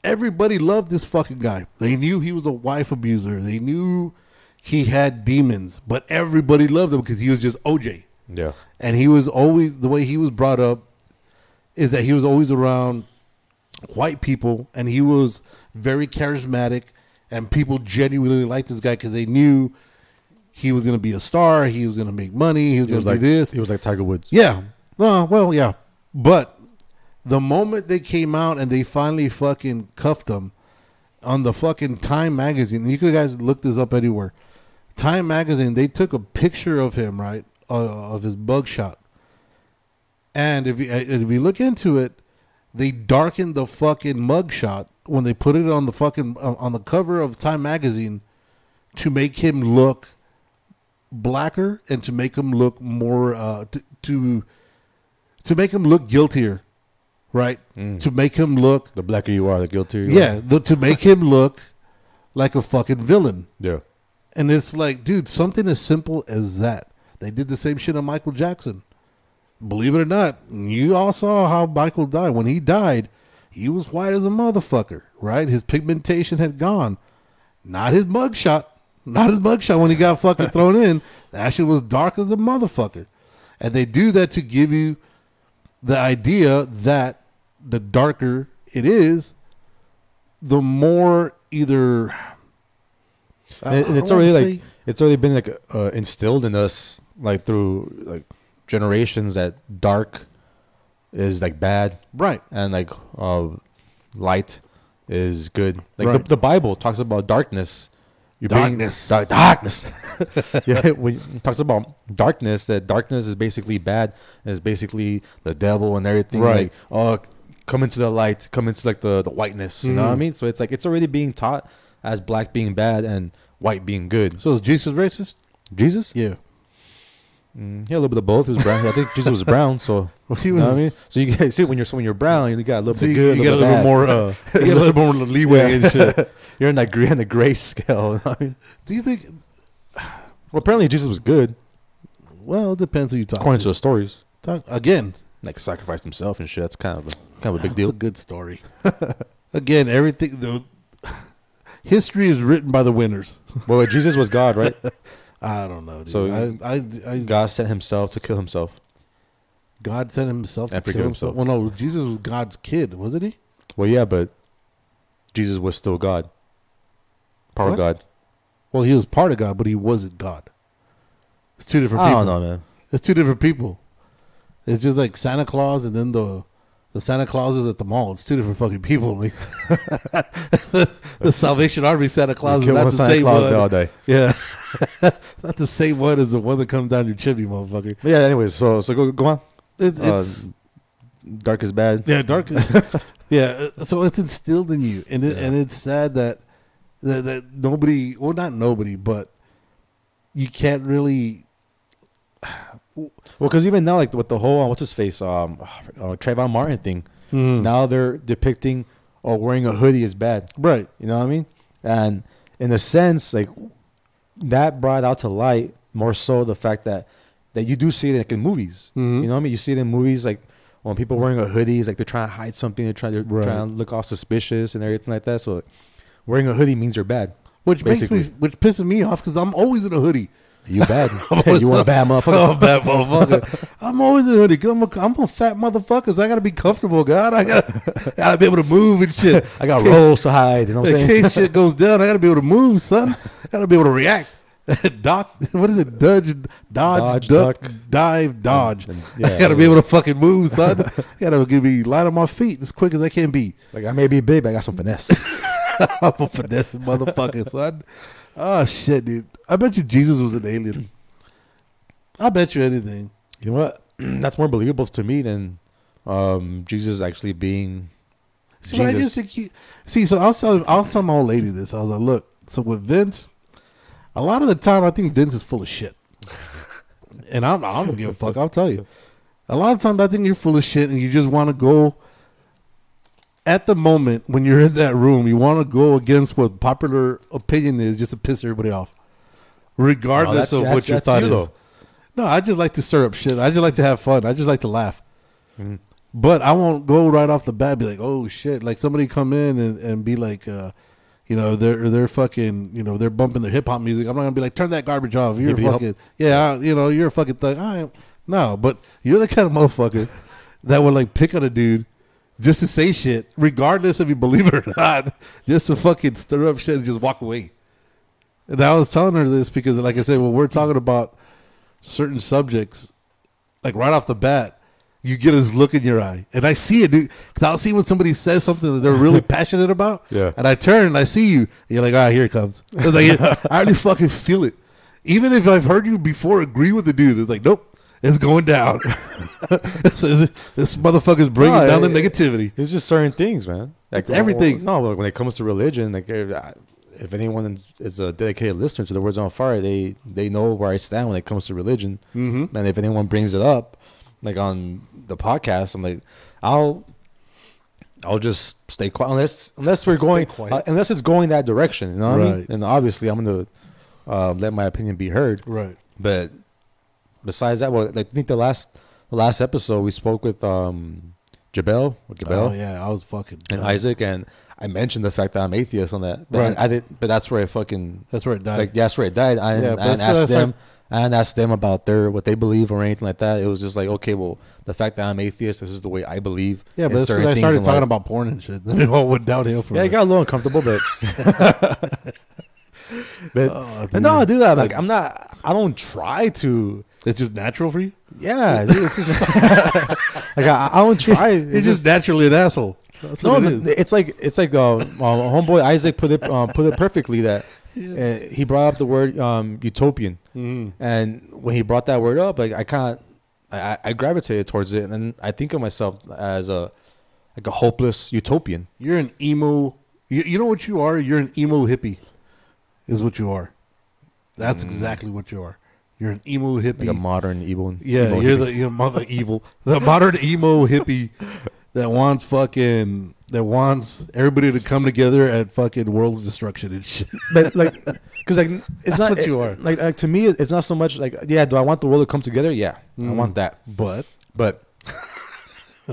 Everybody loved this fucking guy. They knew he was a wife abuser. They knew he had demons, but everybody loved him because he was just OJ. Yeah. And he was always, the way he was brought up is that he was always around white people, and he was very charismatic, and people genuinely liked this guy because they knew he was going to be a star. He was going to make money. He was going to do this. He was like Tiger Woods. Yeah. Well, yeah. But the moment they came out and they finally fucking cuffed him on the fucking Time magazine, you guys look this up anywhere. Time magazine, they took a picture of him, right, of his mugshot, and if you look into it, they darkened the fucking mugshot when they put it on the fucking on the cover of Time magazine to make him look blacker and to make him look more to make him look guiltier. Right? To make him look... The blacker you are, the guiltier you are. To make him look like a fucking villain. Yeah. And it's like, dude, something as simple as that. They did the same shit on Michael Jackson. Believe it or not, you all saw how Michael died. When he died, he was white as a motherfucker, right? His pigmentation had gone. Not his mugshot. Not his mugshot when he got fucking thrown in. That shit was dark as a motherfucker. And they do that to give you the idea that the darker it is, the more either. And it's already it's already been like instilled in us like through like generations that dark is like bad, right, and like light is good. Like right. the Bible talks about darkness. Darkness. Darkness. Yeah, when it talks about darkness, that darkness is basically bad, and it's basically the devil and everything. Right. Like, come into the light, come into like the whiteness. You know what I mean? So it's like it's already being taught as black being bad and white being good. So is Jesus racist? Jesus? Yeah. Yeah, a little bit of both. He was brown. I think Jesus was brown, so he was. You know what I mean? So you get, see when you're brown, you got a little bit good. You got a little bit more. You get a little more leeway and shit. You're in that gray scale. You know what I mean? Do you think? Well, apparently Jesus was good. Well, it depends who you talk according to the stories. Again, like sacrificed himself and shit. That's kind of a big deal. It's a good story. Again, everything. The history is written by the winners. Well, Jesus was God, right? I don't know, dude. So I God sent himself to kill himself. God sent himself to kill himself. Well, no, Jesus was God's kid, wasn't he? Well, yeah, but Jesus was still God. Part of God. Well, he was part of God, but he wasn't God. It's two different people. I don't know, man. It's two different people. It's just like Santa Claus and then the Santa Clauses at the mall. It's two different fucking people. Like the Salvation Army Santa Claus is not the Santa same Claus one. all day. Yeah. Not the same one as the one that comes down your chimney, motherfucker. But yeah, anyways, so go on. It's dark is bad. Yeah, dark is yeah. So it's instilled in you. And and it's sad that nobody, well, not nobody, but you can't really. Well, because even now, like with the whole what's his face, Trayvon Martin thing, now they're depicting wearing a hoodie is bad, right? You know what I mean? And in a sense, like that brought out to light more so the fact that you do see it like in movies. You know what I mean? You see it in movies like when people wearing a hoodie is like they're trying to hide something, they're trying to look all suspicious and everything like that. So wearing a hoodie means you're bad, which pisses me off because I'm always in a hoodie. You bad. You want a bad motherfucker? I'm a bad motherfucker. I'm always in a hoodie. I'm a fat motherfucker, so I got to be comfortable, God. I gotta be able to move and shit. I got rolls to hide. You know what I'm saying? In case shit goes down, I got to be able to move, son. I got to be able to react. What is it? Dodge, duck, dive, dodge. I got to be able to fucking move, son. I got to give me light on my feet as quick as I can be. Like I may be big, but I got some finesse. I'm a finessing motherfucker, son. Oh, shit, dude. I bet you Jesus was an alien. I bet you anything. You know what? That's more believable to me than Jesus actually being Jesus. I just think so I was telling my old lady this. I was like, look, so with Vince, a lot of the time I think Vince is full of shit. And I don't give a fuck. I'll tell you. A lot of times I think you're full of shit and you just want to go at the moment when you're in that room, you want to go against what popular opinion is just to piss everybody off, regardless of what your thought is. No, I just like to stir up shit. I just like to have fun. I just like to laugh. But I won't go right off the bat and be like, oh shit, like somebody come in and be like, they're fucking, they're bumping their hip hop music. I'm not gonna be like, turn that garbage off. You're fucking, you're a fucking thug. No, but you're the kind of motherfucker that would like pick on a dude just to say shit, regardless if you believe it or not, just to fucking stir up shit and just walk away. And I was telling her this because, like I said, when we're talking about certain subjects, like right off the bat, you get this look in your eye. And I see it, dude. Because I'll see when somebody says something that they're really passionate about. Yeah. And I turn and I see you. And you're like, all right, here it comes. It's like, I already fucking feel it. Even if I've heard you before agree with the dude, it's like, nope. It's going down. This motherfucker's bringing down the negativity. It's just certain things, man. Like it's everything. No, but when it comes to religion, like if anyone is a dedicated listener to the Words on Fire, they know where I stand when it comes to religion. And if anyone brings it up, like on the podcast, I'm like, I'll just stay quiet unless we're going unless it's going that direction. You know what I mean? And obviously, I'm gonna let my opinion be heard. Right. But besides that, well, I think the last episode we spoke with Jabel. Oh yeah, I was fucking and Isaac, and I mentioned the fact that I'm atheist on that. But I didn't. But that's where it fucking. That's where it died. Like that's where it died. I asked them. I didn't ask them about what they believe or anything like that. It was just like, okay, well, the fact that I'm atheist, this is the way I believe. Yeah, but that's because I started talking about porn and shit. Then it all went downhill from it got a little uncomfortable, but no, dude, I don't try to. It's just natural for you? Yeah, dude, it's just like I don't try. It's just naturally an asshole. That's what it is. It's like homeboy Isaac put it perfectly that he brought up the word utopian, and when he brought that word up, like I gravitated towards it, and then I think of myself as a hopeless utopian. You're an emo. You know what you are? You're an emo hippie, is what you are. That's exactly what you are. You're an emo hippie, like a modern evil. Yeah, emo you're hippie. the modern emo hippie that wants everybody to come together at fucking world's destruction and shit. But like, because like it's That's not what you are. Like to me, it's not so much like, yeah, do I want the world to come together? Yeah, I want that, but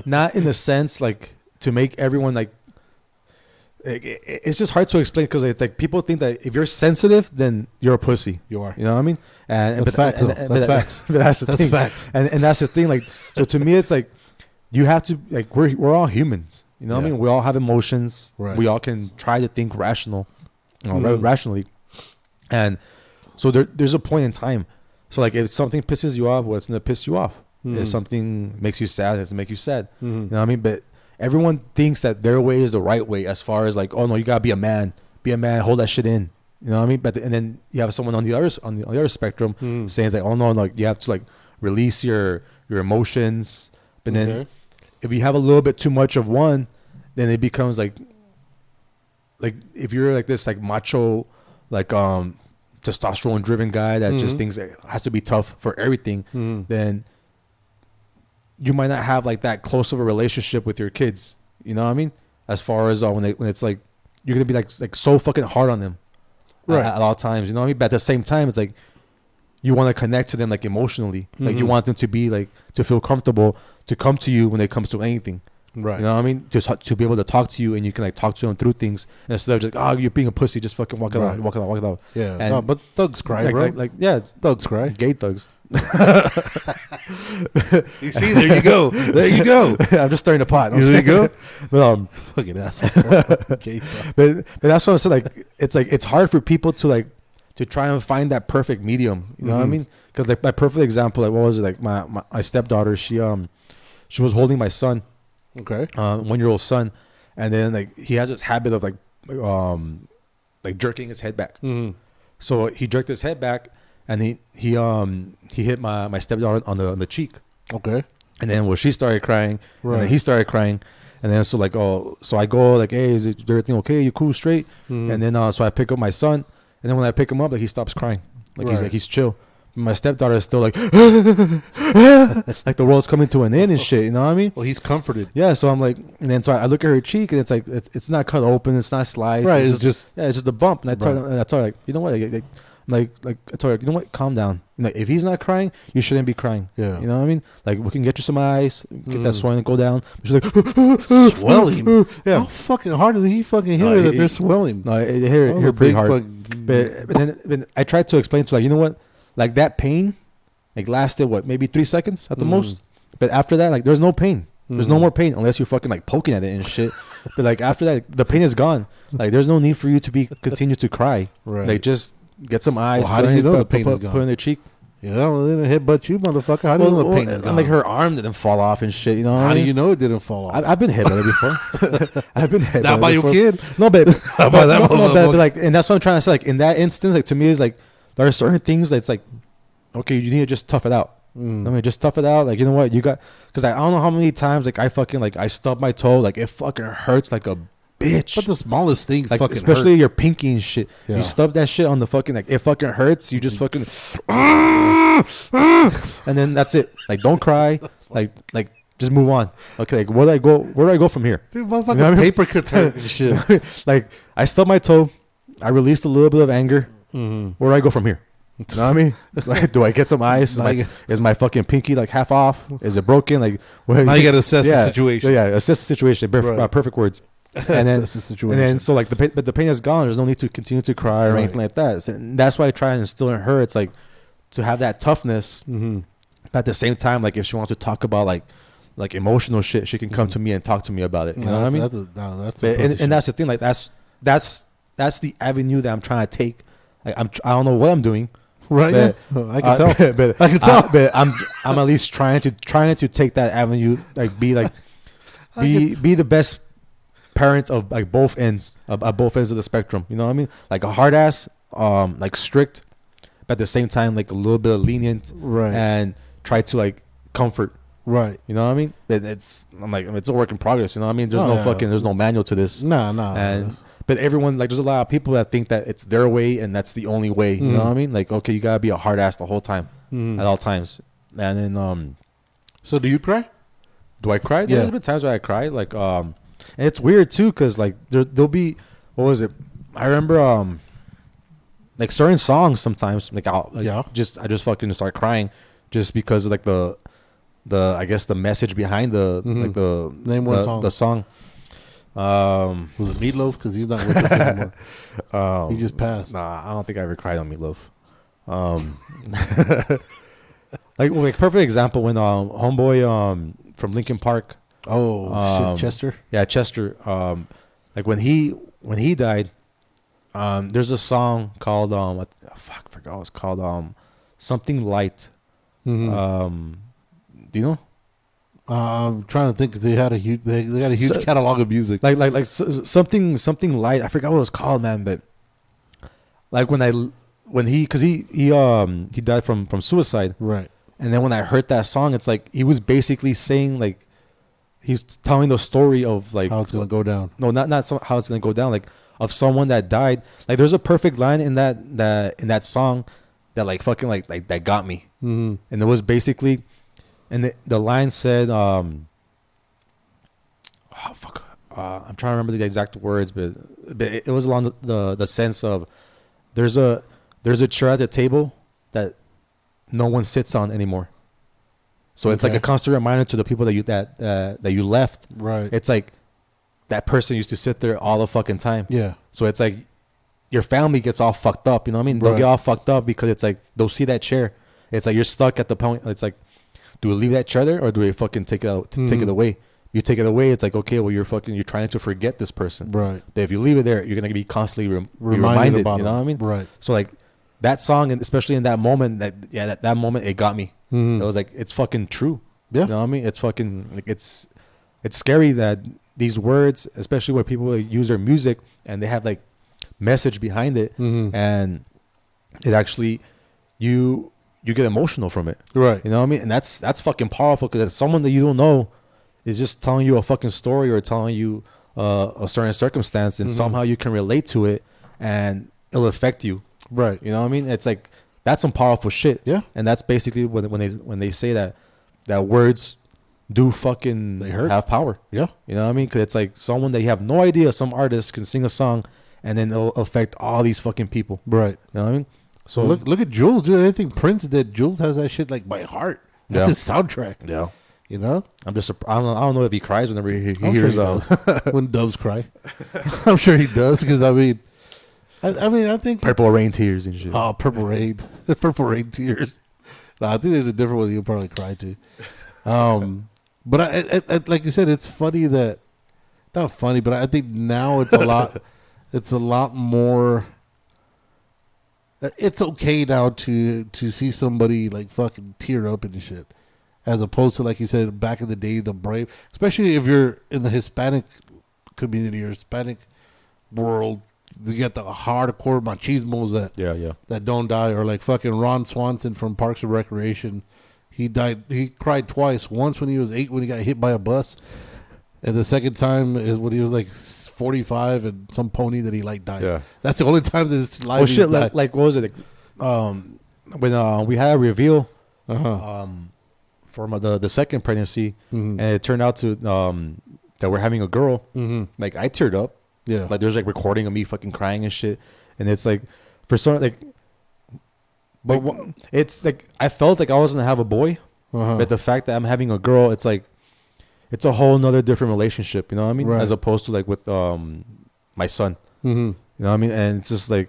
not in the sense like to make everyone like. It's just hard to explain because it's like people think that if you're sensitive, then you're a pussy. You are. You know what I mean? And that's facts. That's facts. But that's the thing. Facts. And that's the thing. Like, so to me, it's like you have to like we're all humans. You know what I mean? We all have emotions. Right. We all can try to think rationally. And so there's a point in time. So like if something pisses you off, well, it's gonna piss you off. If something makes you sad, it's gonna make you sad. You know what I mean? But everyone thinks that their way is the right way as far as like, oh no, you gotta be a man, hold that shit in. You know what I mean? But and then you have someone on the other spectrum saying it's like, oh no, like you have to like release your emotions. But then if you have a little bit too much of one, then it becomes like if you're like this like macho like testosterone driven guy that just thinks it has to be tough for everything, then you might not have like that close of a relationship with your kids. You know what I mean? As far as when it's like you're gonna be like so fucking hard on them, right? At all times, you know what I mean? But at the same time, it's like you want to connect to them like emotionally, like you want them to be like to feel comfortable to come to you when it comes to anything, right? You know what I mean? Just to be able to talk to you and you can like talk to them through things instead of just like, oh, you're being a pussy, just fucking walk it out. Yeah, and but thugs cry, bro. Like yeah, thugs cry. Gay thugs. You see, there you go. I'm just stirring the pot. There you go. But fucking asshole. Okay. But that's what I'm saying. Like it's hard for people to try and find that perfect medium. You know what I mean? Because like my perfect example, like what was it? Like my stepdaughter, she was holding my son, 1-year-old son, and then like he has this habit of like jerking his head back. So he jerked his head back. And he hit my stepdaughter on the cheek. Okay. And then she started crying. Right. And then he started crying. And then so I go like, hey, is everything okay? You cool, straight? And then so I pick up my son. And then when I pick him up, like he stops crying. Like he's chill. My stepdaughter is still like, like the world's coming to an end and shit. You know what I mean? Well, he's comforted. Yeah. So I'm like, and then so I look at her cheek and it's like it's not cut open. It's not sliced. Right. It's just a bump. And I tell her like, you know what? Like I told her, you know what? Calm down. Like if he's not crying, you shouldn't be crying. Yeah. You know what I mean? Like we can get you some ice, get that swelling go down. But she's like swelling. Yeah. How fucking hard did he fucking hit her that they're swelling? No, it hit her pretty hard. But then I tried to explain to her, like, you know what? Like that pain, like lasted maybe 3 seconds at the most. But after that, like there's no pain. There's no more pain unless you're fucking like poking at it and shit. But like after that, the pain is gone. Like there's no need for you to continue to cry. Right. Like just get some eyes. Well, how do you know the pain is gone? Put in their cheek. Yeah, well, they didn't hit you, motherfucker. How do you know the pain is gone? Like her arm didn't fall off and shit. You know? How do you know it didn't fall off? I've been hit by it before. I've been hit. Not by your kid. No, but like, and that's what I'm trying to say. Like in that instance, like to me, it's like there are certain things that's like, okay, you need to just tough it out. I mean, just tough it out. Like, you know what, you got, because I don't know how many times like I fucking like I stubbed my toe. Like it fucking hurts like a bitch. But the smallest things like, fucking especially hurt. Your pinky and shit. Yeah. You stub that shit on the fucking, like it fucking hurts. You just fucking and then that's it. Like don't cry. Like just move on. Okay, like where do I go from here? Dude, motherfucking, you know what paper cuts hurt and shit. Like I stubbed my toe. I released a little bit of anger. Where do I go from here? You know what I mean? Like, do I get some ice? Is my fucking pinky like half off? Is it broken? Like, now you gotta assess the situation. Yeah, assess the situation. Perfect words. And then, so like the pain is gone. There's no need to continue to cry or anything like that. So, and that's why I try and instill in her. It's like to have that toughness. Mm-hmm. At the same time, like if she wants to talk about like emotional shit, she can come to me and talk to me about it. You know what I mean? And that's the thing. Like that's the avenue that I'm trying to take. Like I don't know what I'm doing. Right. But, I can tell. But I can tell. But I'm at least trying to take that avenue. Like be the best parent of like both ends at both ends of the spectrum. You know what I mean? Like a hard ass, like strict, but at the same time like a little bit of lenient. Right. And try to like comfort. Right. You know what I mean? It's a work in progress. You know what I mean? There's no manual to this. No. But everyone, like, there's a lot of people that think that it's their way and that's the only way. You know what I mean? Like, okay, you gotta be a hard ass the whole time, at all times. And then, so do you cry? Do I cry? Yeah. There's been times where I cry. Like, and it's weird too, cause like there'll be, what was it? I remember, like certain songs sometimes, like I just fucking start crying, just because of like the I guess the message behind the like the name one song. The song. Was it Meatloaf? Because he's not with us anymore. He just passed. Nah, I don't think I ever cried on Meatloaf. Like perfect example when homeboy from Linkin Park. Oh shit, Chester. Yeah, Chester. Like when he died, there's a song called I forgot what it's called. Something Light. Mm-hmm. Do you know? I'm trying to think because they got a huge catalog of music. Like something light. I forgot what it was called, man. But like when he died from suicide, right? And then when I heard that song, it's like he was basically saying like he's telling the story of like how it's gonna go down. No, not how it's gonna go down. Like of someone that died. Like there's a perfect line in that song that like fucking like that got me. Mm-hmm. And it was basically. And the line said, I'm trying to remember the exact words, but it was along the sense of there's a chair at the table that no one sits on anymore. So it's like a constant reminder to the people that you left. Right. It's like that person used to sit there all the fucking time. Yeah. So it's like your family gets all fucked up. You know what I mean? Right. They'll get all fucked up because it's like they'll see that chair. It's like you're stuck at the point. It's like, do we leave that chair there or do we fucking take it out? Take it away. You take it away, it's like, okay, well, you're trying to forget this person. Right. But if you leave it there, you're gonna be constantly reminded about, you know what I mean? Right. So like that song, and especially in that moment, that moment, it got me. Mm-hmm. It was like, it's fucking true. Yeah. You know what I mean? It's fucking like it's scary that these words, especially where people use their music and they have like message behind it, and it actually you get emotional from it. Right. You know what I mean? And that's fucking powerful because someone that you don't know is just telling you a fucking story or telling you a certain circumstance, and somehow you can relate to it and it'll affect you. Right. You know what I mean? It's like, that's some powerful shit. Yeah. And that's basically when they say that words do fucking have power. Yeah. You know what I mean? Because it's like someone that you have no idea, some artist can sing a song and then it'll affect all these fucking people. Right. You know what I mean? So look at Jules, dude. Anything Prince did, Jules has that shit like by heart. That's his soundtrack. Yeah. You know? I don't know if he cries whenever he hears sure he when doves cry. I'm sure he does because I think Purple Rain tears and shit. Oh, Purple Rain. Purple Rain tears. No, I think there's a different one you'll probably cry to. But I like you said, it's funny that not funny, but I think now it's a lot more. It's okay now to see somebody like fucking tear up and shit, as opposed to like you said back in the day, the brave, especially if you're in the Hispanic community or Hispanic world, you get the hardcore machismos that don't die, or like fucking Ron Swanson from Parks and Recreation. He died. He cried twice. Once when he was 8 when he got hit by a bus, and the second time is when he was like 45 and some pony that he like died. Yeah, that's the only time that his life. Oh shit! Like what was it? When we had a reveal, for the second pregnancy, and it turned out to that we're having a girl. Like I teared up. Yeah, like there's like recording of me fucking crying and shit, and it's like for some like. But it's like I felt like I was gonna have a boy, but the fact that I'm having a girl, it's like it's a whole nother different relationship. You know what I mean? Right. As opposed to like with my son. You know what I mean? And it's just like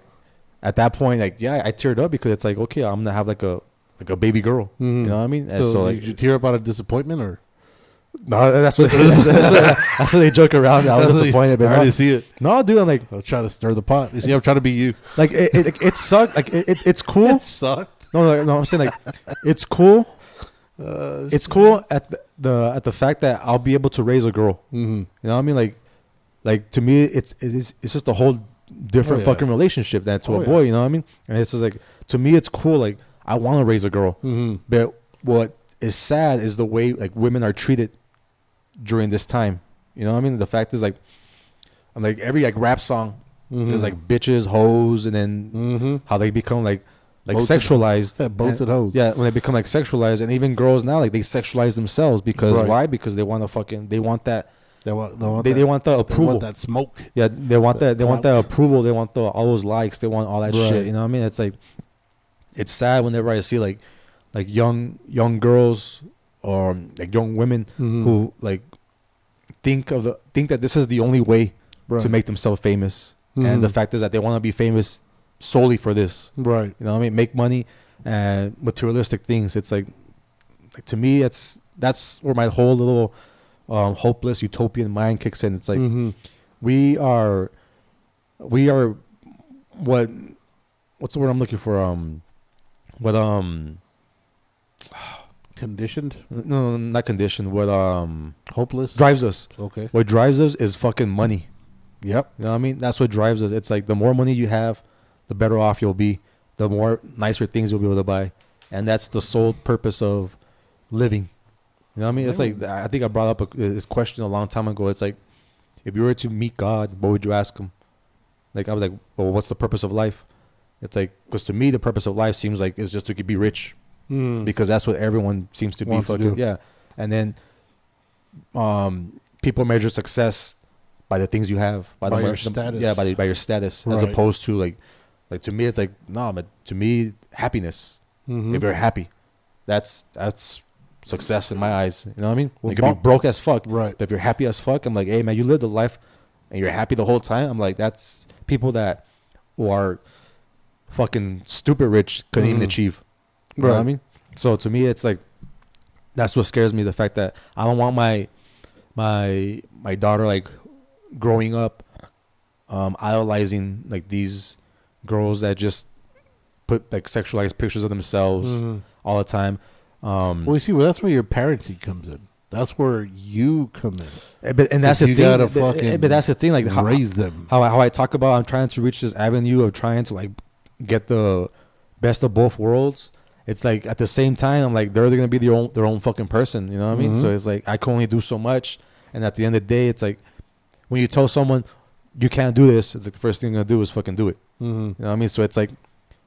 at that point, like I teared up because it's like, okay, I'm gonna have like a a baby girl. Mm-hmm. You know what I mean? So, like, did you hear about a disappointment or? No, that's what they joke around. I was disappointed, but I didn't see it. No, dude, I'm like, I was trying to stir the pot. You see, I'm trying to be you. Like it sucked. Like it's cool. It sucked. No, I'm saying like it's cool. It's cool at the fact that I'll be able to raise a girl. Mm-hmm. You know what I mean? Like to me, it's just a whole different fucking relationship than to a boy. You know what I mean? And it's just like, to me, it's cool. Like, I want to raise a girl, but what is sad is the way like women are treated during this time. You know what I mean? The fact is, like, I'm like, every like rap song, there's like bitches, hoes, and then how they become like sexualized. Yeah, boats and hoes. Yeah, when they become like sexualized, and even girls now, like, they sexualize themselves because why? Because they want to they want that. They want the approval. They want that smoke. Yeah, they want that. They want that approval. They want all those likes. They want all that shit. You know what I mean? It's like, it's sad whenever I see like young girls or like young women who like think that this is the only way to make themselves famous. And the fact is that they want to be famous solely for this. Right. You know what I mean? Make money and materialistic things. It's like to me, that's where my whole little hopeless utopian mind kicks in. It's like we are what's the word I'm looking for? Conditioned? No, not conditioned. What hopeless drives us? Okay. What drives us is fucking money. Yep. You know what I mean? That's what drives us. It's like the more money you have, the better off you'll be. The more nicer things you'll be able to buy, and that's the sole purpose of living. You know what I mean? It's like, I think I brought up this question a long time ago. It's like, if you were to meet God, what would you ask him? Like, I was like, well, what's the purpose of life? It's like, because to me, the purpose of life seems like it's just to be rich, because that's what everyone seems to be fucking. Yeah. And then people measure success by the things you have, by your status. Yeah, by your status, as opposed to like to me, it's like, no, but to me, happiness. If you're happy, that's success in my eyes. You know what I mean? Well, you can be broke as fuck, right? But if you're happy as fuck, I'm like, hey man, you lived a life and you're happy the whole time. I'm like, that's people that who are fucking stupid rich couldn't even achieve. You know what I mean? So to me, it's like, that's what scares me. The fact that I don't want my daughter like growing up idolizing like these girls that just put like sexualized pictures of themselves all the time. Well, you see, that's where your parenting comes in. That's where you come in. But that's the thing. Gotta fucking but that's the thing. Like, raise them. How I talk about, I'm trying to reach this avenue of trying to like get the best of both worlds. It's like, at the same time, I'm like, they're gonna be their own fucking person. You know what I mean? So it's like, I can only do so much. And at the end of the day, it's like, when you tell someone you can't do this, it's like the first thing you're gonna do is fucking do it. You know what I mean? So it's like,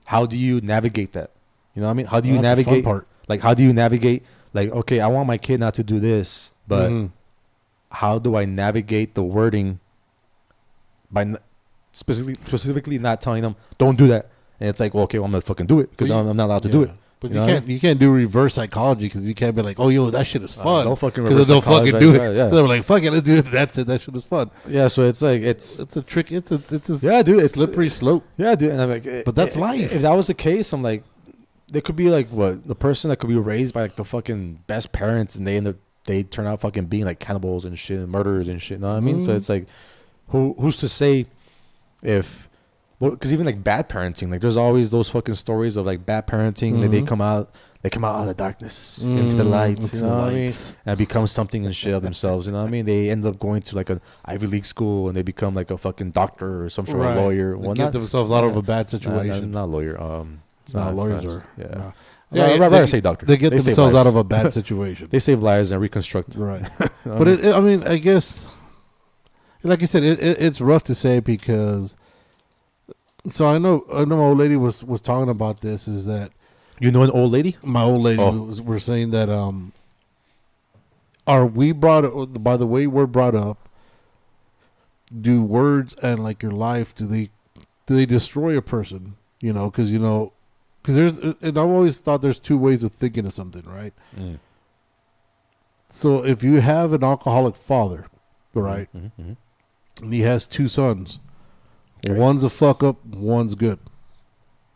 how do you navigate that? You know what I mean? How do you navigate? The fun part. Like, how do you navigate? Like, okay, I want my kid not to do this, but how do I navigate the wording by specifically not telling them don't do that? And it's like, well, okay, well, I'm gonna fucking do it because I'm not allowed to do it. But you can't do reverse psychology, because you can't be like, oh, yo, that shit is fun. Don't fucking reverse psychology. Because they'll fucking do it. Yeah. They're like, fuck it, let's do it. That's it. That shit is fun. Yeah, so it's like, it's a trick. It's a it's slippery slope. Yeah, dude. And I'm like, but that's life. If that was the case, I'm like, there could be like the person that could be raised by like the fucking best parents, and they turn out fucking being like cannibals and shit, and murderers and shit. You know what I mean? So it's like, who's to say if? Well, because even like bad parenting, like there's always those fucking stories of like bad parenting. Like they come out of the darkness into the light, you know what I mean? And become something and shit of themselves, you know what I mean? They end up going to like an Ivy League school, and they become like a fucking doctor or some sort of lawyer. They get themselves out of a bad situation. Not lawyer. It's not lawyers. Yeah. I'd rather say doctor. They get themselves out of a bad situation. They save lives and reconstruct. Right. But I mean, I guess, like I said, it's rough to say, because. So I know my old lady was talking about this. Is that you know an old lady? My old lady were saying that are we brought by the way we're brought up? Do words and like your life, do they destroy a person? You know, because there's, and I've always thought there's two ways of thinking of something, right? So if you have an alcoholic father, right, and he has two sons. Okay. One's a fuck up, one's good.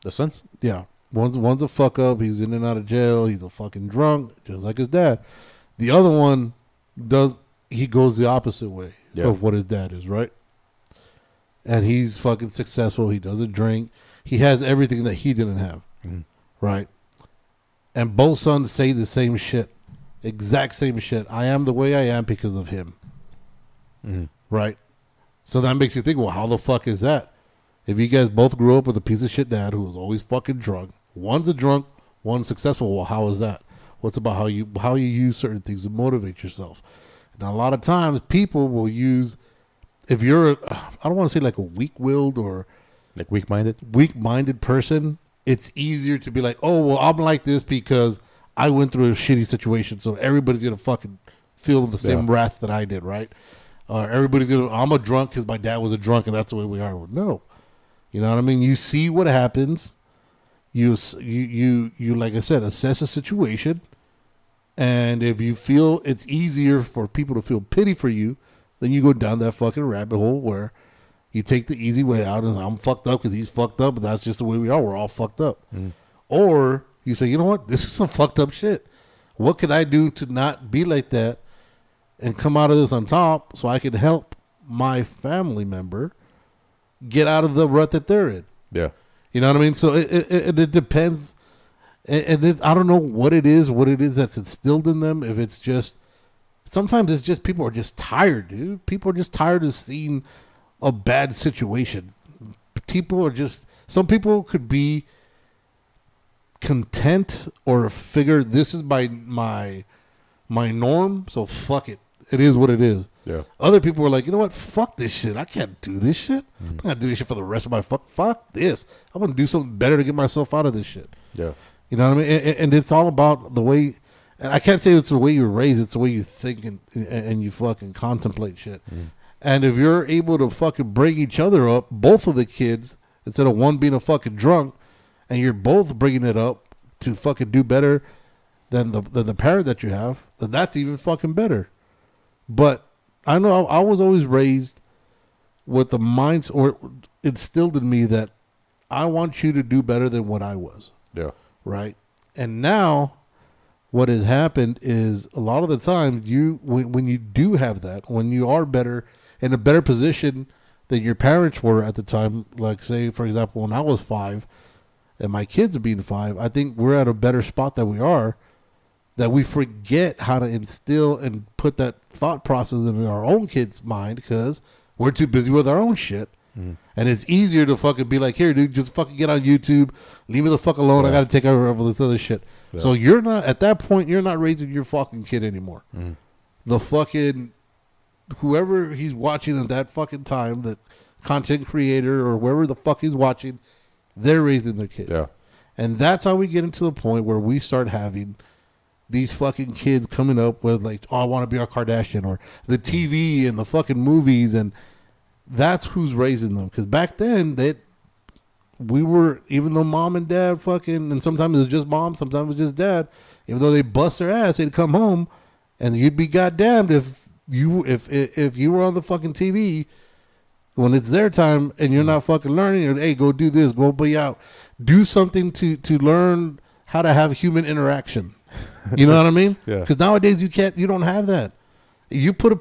The sons? Yeah. One's a fuck up. He's in and out of jail. He's a fucking drunk, just like his dad. The other one he goes the opposite way of what his dad is, right? And he's fucking successful. He doesn't drink. He has everything that he didn't have, right? And both sons say the same shit, exact same shit. I am the way I am because of him, right? So that makes you think, well, how the fuck is that? If you guys both grew up with a piece of shit dad who was always fucking drunk, one's a drunk, one's successful, well, how is that? What's about how you use certain things to motivate yourself? Now, a lot of times people will use, if you're, I don't want to say like a weak-willed or like weak-minded person, it's easier to be like, oh, well, I'm like this because I went through a shitty situation, so everybody's going to fucking feel the same wrath that I did, right? Or everybody's going to, I'm a drunk because my dad was a drunk and that's the way we are. Well, no. You know what I mean? You see what happens. You like I said, assess a situation. And if you feel it's easier for people to feel pity for you, then you go down that fucking rabbit hole where you take the easy way out and I'm fucked up because he's fucked up, but that's just the way we are. We're all fucked up. Or you say, you know what? This is some fucked up shit. What can I do to not be like that and come out of this on top so I can help my family member get out of the rut that they're in? Yeah. You know what I mean? So it depends. And I don't know what it is that's instilled in them. If it's just, sometimes it's just people are just tired, dude. People are just tired of seeing a bad situation. People are just, some people could be content or figure this is my norm, so fuck it. It is what it is. Yeah. Other people were like, you know what? Fuck this shit. I can't do this shit. I'm not gonna do this shit for the rest of my fuck this. I'm gonna do something better to get myself out of this shit. Yeah. You know what I mean? And it's all about the way. And I can't say it's the way you're raised. It's the way you think and you fucking contemplate shit. And if you're able to fucking bring each other up, both of the kids, instead of one being a fucking drunk, and you're both bringing it up to fucking do better than the parent that you have, then that's even fucking better. But I know I was always raised with the minds, or instilled in me that I want you to do better than what I was. Yeah. Right. And now what has happened is a lot of the time when you do have that, when you are better in a better position than your parents were at the time, like say, for example, when I was 5 and my kids are being 5, I think we're at a better spot than we are, that we forget how to instill and put that thought process in our own kids' mind because we're too busy with our own shit. And it's easier to fucking be like, here, dude, just fucking get on YouTube. Leave me the fuck alone. I got to take care of this other shit. Yeah. So you're not, at that point, you're not raising your fucking kid anymore. The fucking, whoever he's watching at that fucking time, the content creator or wherever the fuck he's watching, they're raising their kid. Yeah. And that's how we get into the point where we start having these fucking kids coming up with like, oh, I want to be our Kardashian, or the TV and the fucking movies, and that's who's raising them. Because back then, we were, even though mom and dad fucking, and sometimes it was just mom, sometimes it was just dad, even though they bust their ass, they'd come home, and you'd be goddamned if you were on the fucking TV when it's their time and you're not fucking learning. And hey, go do this, go be out, do something to learn how to have human interaction. You know what I mean? Yeah. Because nowadays you don't have that. You put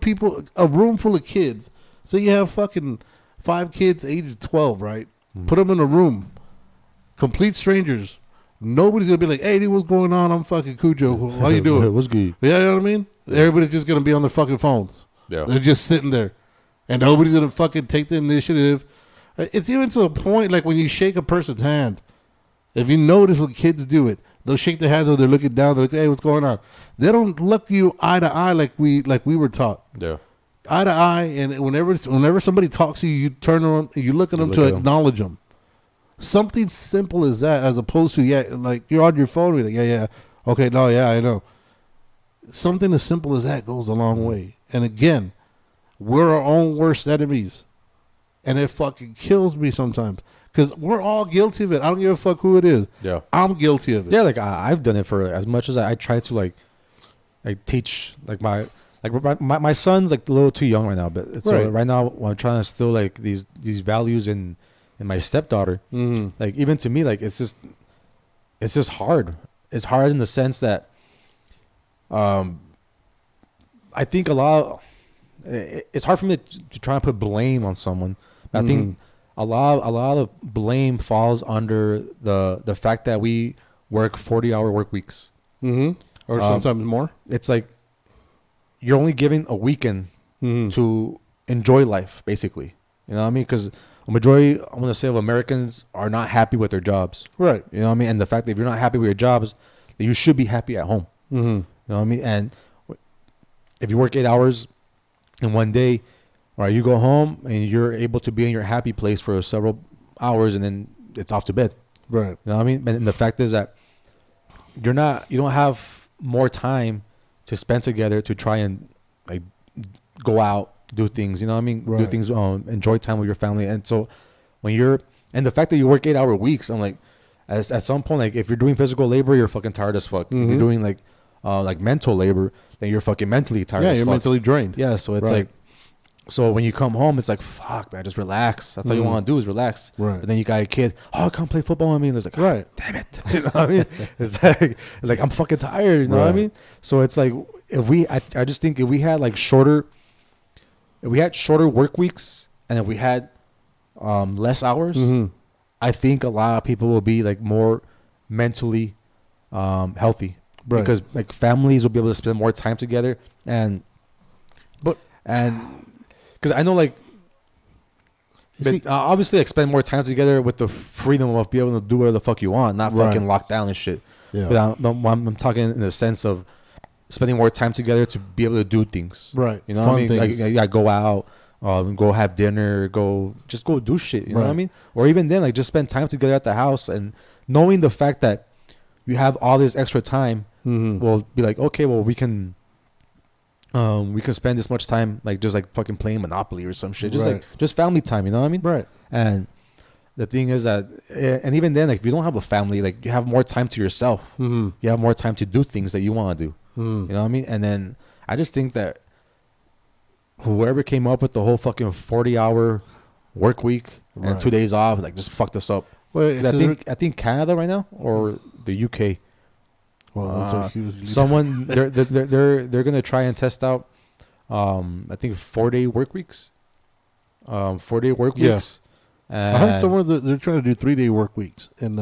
a room full of kids. So you have fucking 5 kids aged 12, right? Put them in a room, complete strangers. Nobody's gonna be like, "Hey, dude, what's going on? I'm fucking Kujo. How you doing? What's good?" Yeah, you know what I mean? Yeah. Everybody's just gonna be on their fucking phones. Yeah, they're just sitting there, and nobody's gonna fucking take the initiative. It's even to the point like when you shake a person's hand. If you notice when kids do it, they'll shake their hands or they're looking down. They're like, "Hey, what's going on?" They don't look you eye to eye like we were taught. Yeah. Eye to eye, and whenever somebody talks to you, you turn around, you look at them to acknowledge them. Something simple as that, as opposed to like you're on your phone, you're like, okay, no, I know. Something as simple as that goes a long way. And again, we're our own worst enemies, and it fucking kills me sometimes because we're all guilty of it. I don't give a fuck who it is. Yeah, I'm guilty of it. Yeah, like I've done it for as much as I try to like teach like my son's like a little too young right now, but so right now I'm trying to instill like these values in my stepdaughter. Like even to me, like it's just it's just hard. It's hard in the sense that I think it's hard for me to try and put blame on someone. I think a lot of blame falls under the fact that we work 40-hour work weeks. Or sometimes more. It's like you're only giving a weekend to enjoy life, basically. You know what I mean? Because a majority, I'm going to say, of Americans are not happy with their jobs. Right. You know what I mean? And the fact that if you're not happy with your jobs, then you should be happy at home. You know what I mean? And if you work 8 hours in one day, or you go home and you're able to be in your happy place for several hours and then it's off to bed. Right. You know what I mean? And the fact is that you don't have more time to spend together to try and like go out, do things, you know what I mean? Right. Do things, enjoy time with your family. And so and the fact that you work 8-hour weeks, I'm like, at some point, like if you're doing physical labor, you're fucking tired as fuck. If you're doing like mental labor, then you're fucking mentally tired as fuck. Yeah, you're mentally drained. Yeah, so it's like, so when you come home, it's like, fuck, man, just relax. That's all you want to do is relax. Right. But then you got a kid, come play football with me. And it's like, right. Damn it. You know what I mean? It's like I'm fucking tired. You know what I mean? So it's like, I just think if we had shorter work weeks and if we had less hours, I think a lot of people will be like more mentally healthy. Right. Because like families will be able to spend more time together because I know obviously like spend more time together with the freedom of being able to do whatever the fuck you want, not fucking locked down and shit. Yeah. But I'm talking in the sense of spending more time together to be able to do things. Right. You know what I mean? Like, go out, go have dinner, go do shit. You know what I mean? Or even then, like just spend time together at the house and knowing the fact that you have all this extra time will be like, okay, well we can spend this much time like just like fucking playing Monopoly or some shit. Just family time, you know what I mean? Right. And the thing is that, and even then, like if you don't have a family, like you have more time to yourself. You have more time to do things that you want to do. You know what I mean? And then I just think that whoever came up with the whole fucking 40-hour work week and 2 days off, like just fucked us up. Well, I think Canada right now or the UK. Well, that's so huge. Someone they're gonna try and test out. I think 4-day work weeks. 4-day work weeks. I heard somewhere that they're trying to do 3-day work weeks, and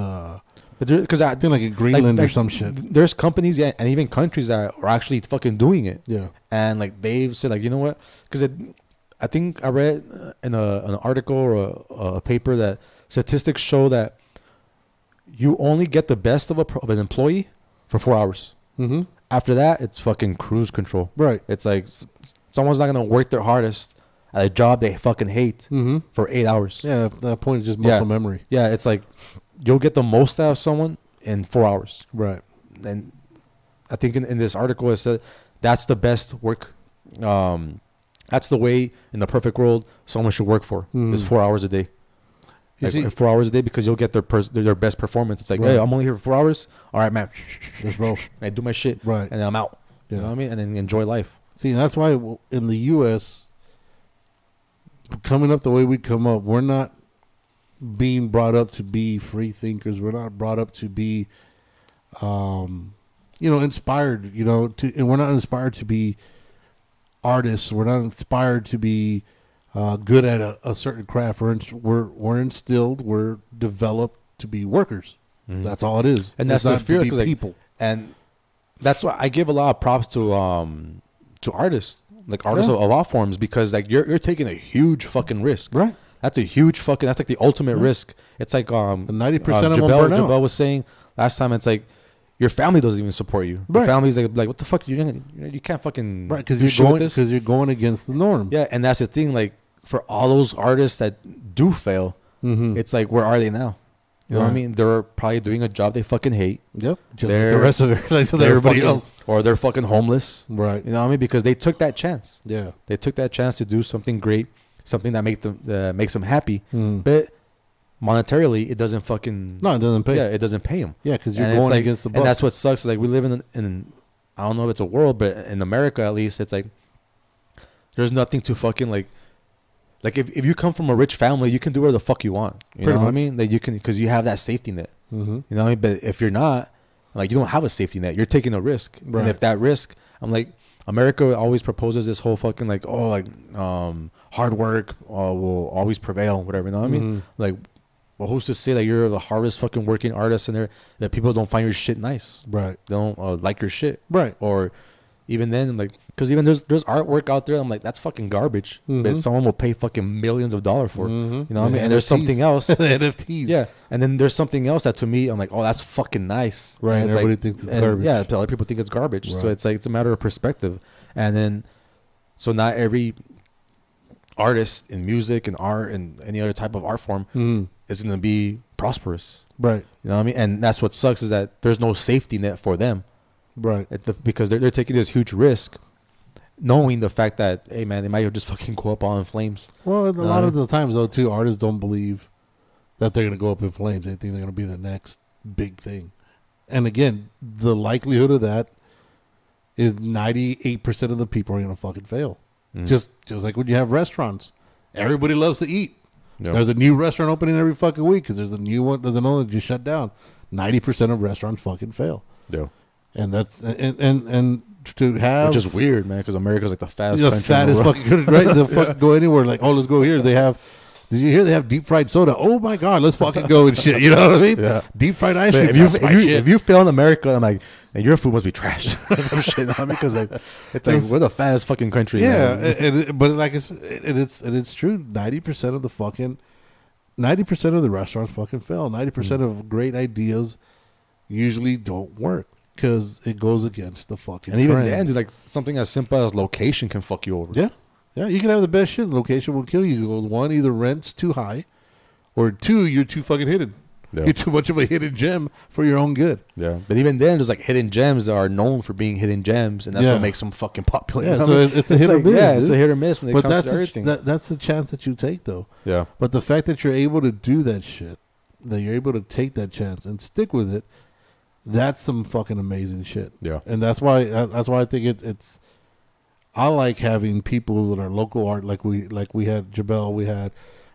because I think like in Greenland or some shit. There's companies and even countries that are actually fucking doing it. Yeah, and like they've said like, you know what? Because I think I read in an article or a paper that statistics show that you only get the best of an employee for 4 hours. After that, it's fucking cruise control. Right. It's like someone's not gonna work their hardest at a job they fucking hate for 8 hours. Yeah, at that point, it's just muscle memory. Yeah, it's like you'll get the most out of someone in 4 hours. Right. And I think in this article it said that's the best work. That's the way in the perfect world someone should work for is 4 hours a day. Like 4 hours a day because you'll get their best performance. It's like, hey, I'm only here for 4 hours. All right, man. Let's roll. I do my shit. Right. And then I'm out. Yeah. You know what I mean? And then enjoy life. See, that's why in the U.S., coming up the way we come up, we're not being brought up to be free thinkers. We're not brought up to be, inspired, and we're not inspired to be artists. We're not inspired to be good at a certain craft. We're instilled, we're developed to be workers. That's all it is. And that's the fear, to be people. And that's why I give a lot of props to artists, like artists of all forms, because like you're taking a huge fucking risk. Right. That's a huge fucking. That's like the ultimate risk. It's like 90% of them burn out. Jabel was saying last time. It's like your family doesn't even support you. Right. Your family's like, what the fuck? You can't fucking because you're going against the norm. Yeah, and that's the thing. Like for all those artists that do fail, it's like where are they now? You know what I mean? They're probably doing a job they fucking hate. Yep. Just like the rest of everybody else. Or they're fucking homeless. Right. You know what I mean? Because they took that chance. Yeah. They took that chance to do something great, something that makes them happy. But monetarily, it doesn't fucking... No, it doesn't pay. Yeah, it doesn't pay them. Yeah, because you're going against the buck. And that's what sucks. Like we live in, I don't know if it's a world, but in America at least, it's like there's nothing to fucking like if you come from a rich family, you can do whatever the fuck you want. You know what I mean? That you can, because you have that safety net. You know what I mean? But if you're not, like, you don't have a safety net. You're taking a risk. Right. And if that risk, I'm like, America always proposes this whole fucking like, oh, like hard work will always prevail, whatever. You know what I mean? Like, well, who's to say that you're the hardest fucking working artist in there, that people don't find your shit nice? Right. They don't like your shit. Right. Or even then, like, because even there's artwork out there, I'm like, that's fucking garbage. But someone will pay fucking millions of dollars for it. You know what I mean? And there's something else. The NFTs. Yeah. And then there's something else that to me, I'm like, oh, that's fucking nice. Right. And everybody like, thinks it's garbage. Yeah. Other people think it's garbage. Right. So it's like, it's a matter of perspective. And then, so not every artist in music and art and any other type of art form is going to be prosperous. Right. You know what I mean? And that's what sucks, is that there's no safety net for them. Right. Because they're taking this huge risk, knowing the fact that, hey, man, they might just fucking go up all in flames. Well, a lot of the times, though, too, artists don't believe that they're going to go up in flames. They think they're going to be the next big thing. And again, the likelihood of that is 98% of the people are going to fucking fail. Just like when you have restaurants. Everybody loves to eat. Yep. There's a new restaurant opening every fucking week because there's a new one. There's another that just shut down. 90% of restaurants fucking fail. Yeah. And that's and to have, which is weird, man, because America's like the fattest country. The fattest fucking country, right? They'll fucking go anywhere. Like, oh, let's go here. They have. Did you hear they have deep fried soda? Oh my god, let's fucking go and shit. You know what I mean? Yeah. Deep fried ice cream. If you fail in America, I'm like, and your food must be trash. Some shit on me, because like it's like we're the fattest fucking country. Yeah, but like it's true. 90% of the fucking 90% of the restaurants fucking fail. 90% of great ideas usually don't work because it goes against the fucking. And even trend. then, dude, like something as simple as location can fuck you over. Yeah. Yeah, you can have the best shit. The location will kill you. One, either rent's too high, or two, you're too fucking hidden. Yeah. You're too much of a hidden gem for your own good. Yeah, but even then, there's like hidden gems that are known for being hidden gems, and that's what makes them fucking popular. Yeah, so it's a hit or miss. Yeah, it's a hit or miss when it comes to everything. That's the chance that you take, though. Yeah. But the fact that you're able to do that shit, that you're able to take that chance and stick with it, that's some fucking amazing shit. Yeah. And that's why I think it's. I like having people that are local art, like we had Jabel, we had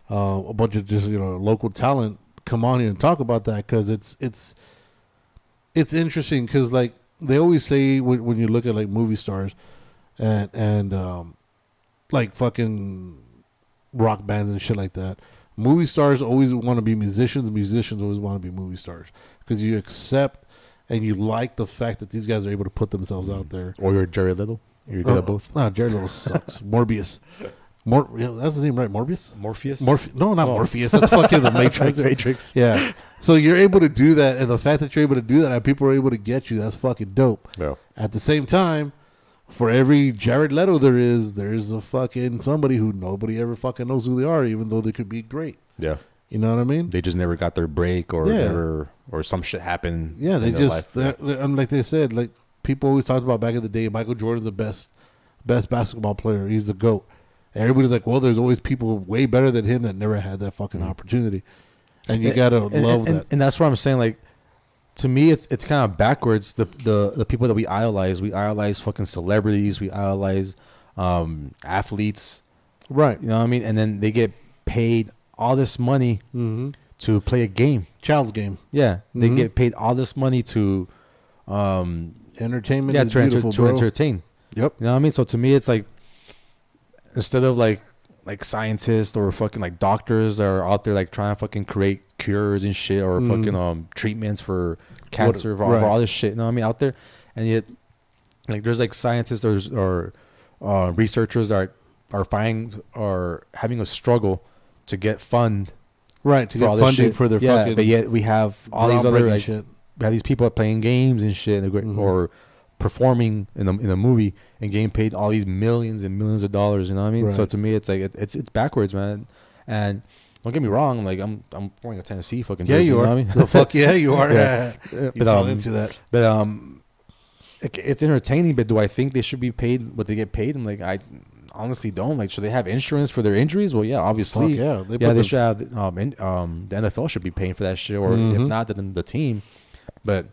a bunch of just local talent come on here and talk about that, because it's interesting, because like they always say when you look at like movie stars and like fucking rock bands and shit like that, movie stars always want to be musicians always want to be movie stars, because you accept and you like the fact that these guys are able to put themselves out there. Or you're Jared Little. You did both? No, Jared Little sucks. Morbius. That's his name, right? Morbius? Morpheus? No, not Morpheus. That's fucking the Matrix. Matrix. Yeah. So you're able to do that, and the fact that you're able to do that and people are able to get you, that's fucking dope. Yeah. At the same time, for every Jared Leto there's a fucking somebody who nobody ever fucking knows who they are, even though they could be great. Yeah. You know what I mean? They just never got their break, or some shit happened. Yeah, they just, like they said, like, people always talked about back in the day, Michael Jordan's the best basketball player. He's the GOAT. And everybody's like, well, there's always people way better than him that never had that fucking opportunity. And you got to love that. And that's what I'm saying. Like, to me, it's kind of backwards. The people that we idolize fucking celebrities. We idolize athletes. Right. You know what I mean? And then they get paid all this money to play a game. Child's game. Yeah. They get paid all this money to... entertainment is beautiful, to entertain. Yep. You know what I mean? So to me, it's like, instead of like scientists or fucking like doctors that are out there like trying to fucking create cures and shit, or fucking treatments for cancer, for all this shit, you know what I mean, out there. And yet, like, there's like scientists or researchers that are having a struggle to get fund. Right, to get funding for their fucking... But yet we have all these other like shit. We have these people playing games and shit, or performing in a movie and getting paid all these millions and millions of dollars. You know what I mean? Right. So to me, it's like it's backwards, man. And don't get me wrong, like I'm wearing a Tennessee fucking jersey. Yeah, you are. Know what I mean? The fuck yeah, you are. Yeah. But into that. But it's entertaining. But do I think they should be paid what they get paid? I'm like, I honestly don't. Like, should they have insurance for their injuries? Well, yeah, obviously. Fuck yeah. They should have. The NFL should be paying for that shit, or if not, then the team. But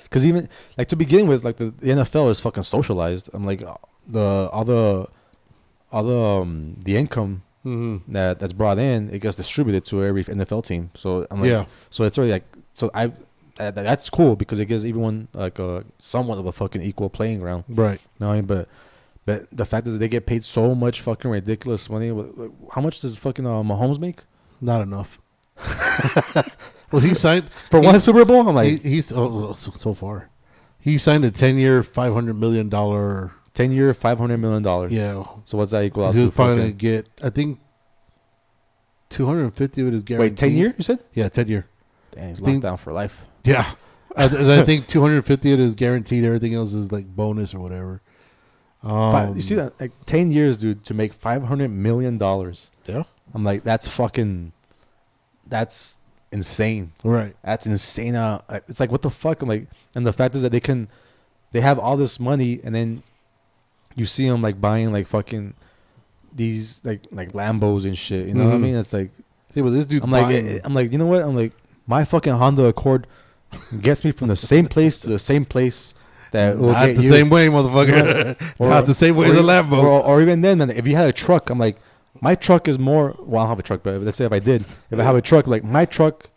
because even like to begin with, like the NFL is fucking socialized. I'm like the income that's brought in, it gets distributed to every NFL team. So I'm like, so it's already like so that's cool because it gives everyone like a somewhat of a fucking equal playing ground. Right. You know what I mean? But the fact that they get paid so much fucking ridiculous money. How much does fucking Mahomes make? Not enough. Well, he signed for one Super Bowl. I'm like, he's so far. He signed a 10-year, $500 million. 10-year, $500 million. Yeah. So what's that equal out to? He was probably going to get, I think, 250 of it is guaranteed. Wait, 10 year? You said? Yeah, 10 year. Dang, he's locked down for life. Yeah. I think 250 of it is guaranteed. Everything else is like bonus or whatever. You see that? Like 10 years, dude, to make $500 million. Yeah. I'm like, that's insane. Right. That's insane. It's like, what the fuck? I'm like, and the fact is that they have all this money, and then you see them like buying like fucking these like Lambos and shit. You know what I mean? It's like, see, but this dude's I'm like, you know what? I'm like, my fucking Honda Accord gets me from the same place to the same place. That will not get the you. Same way, motherfucker. Not the same way as a Lambo. Or even then, man, if you had a truck, I'm like, my truck is more. Well, I don't have a truck, but let's say if I did, if I have a truck, like my truck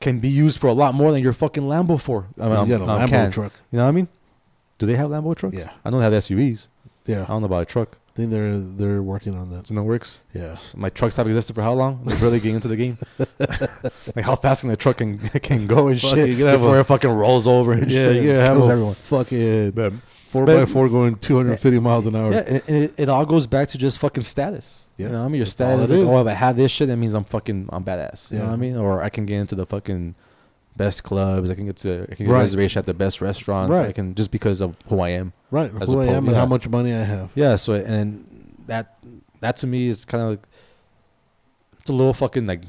can be used for a lot more than your fucking Lambo for. You got a Lambo truck. You know what I mean? Do they have Lambo trucks? Yeah. I know they have SUVs. Yeah. I don't know about a truck. I think they're working on that. It's in the works. Yeah. My trucks have existed for how long? They're really getting into the game. Like how fast can the truck can go and shit before it fucking rolls over and shit. Yeah, yeah. Have everyone. Fucking 4x4 going 250 miles an hour. Yeah, and it all goes back to just fucking status. Yeah. You know what I mean? Your status. Like, if I have this shit, that means I'm badass. You know what I mean? Or I can get into the fucking best clubs. I can get a reservation at the best restaurants. Right. I can, just because of who I am. Right. Who I am and how much money I have. Yeah. So and that to me is kind of like, it's a little fucking like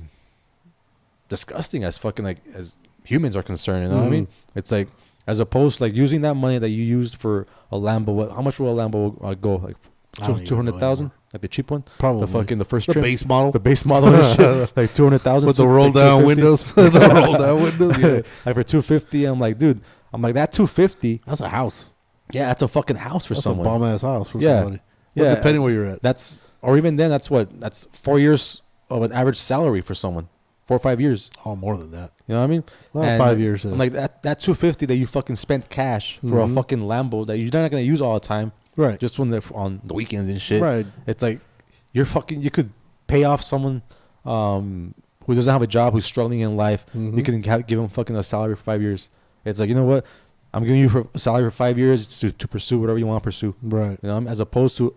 disgusting as fucking like as humans are concerned. You know what I mean? It's like, as opposed to like using that money that you used for a Lambo. How much will a Lambo go? Like 200,000? Like the cheap one? Probably. The first trim? Base model. The base model and shit. Like 200,000. With the roll down windows. The roll down windows. Yeah. Like for 250, I'm like, dude, that 250. That's a house. Yeah, that's a fucking house for someone. That's a bomb ass house for somebody. Yeah. Depending where you're at. Or even then, that's 4 years of an average salary for someone. 4 or 5 years. Oh, more than that. You know what I mean? Well, 5 years. I'm like, that 250 that you fucking spent cash for a fucking Lambo that you're not going to use all the time. Right. Just when they're on the weekends and shit. Right. It's like, you could pay off someone who doesn't have a job, who's struggling in life. You can give them fucking a salary for 5 years. It's like, you know what? I'm giving you a salary for 5 years to pursue whatever you want to pursue. Right. You know, as opposed to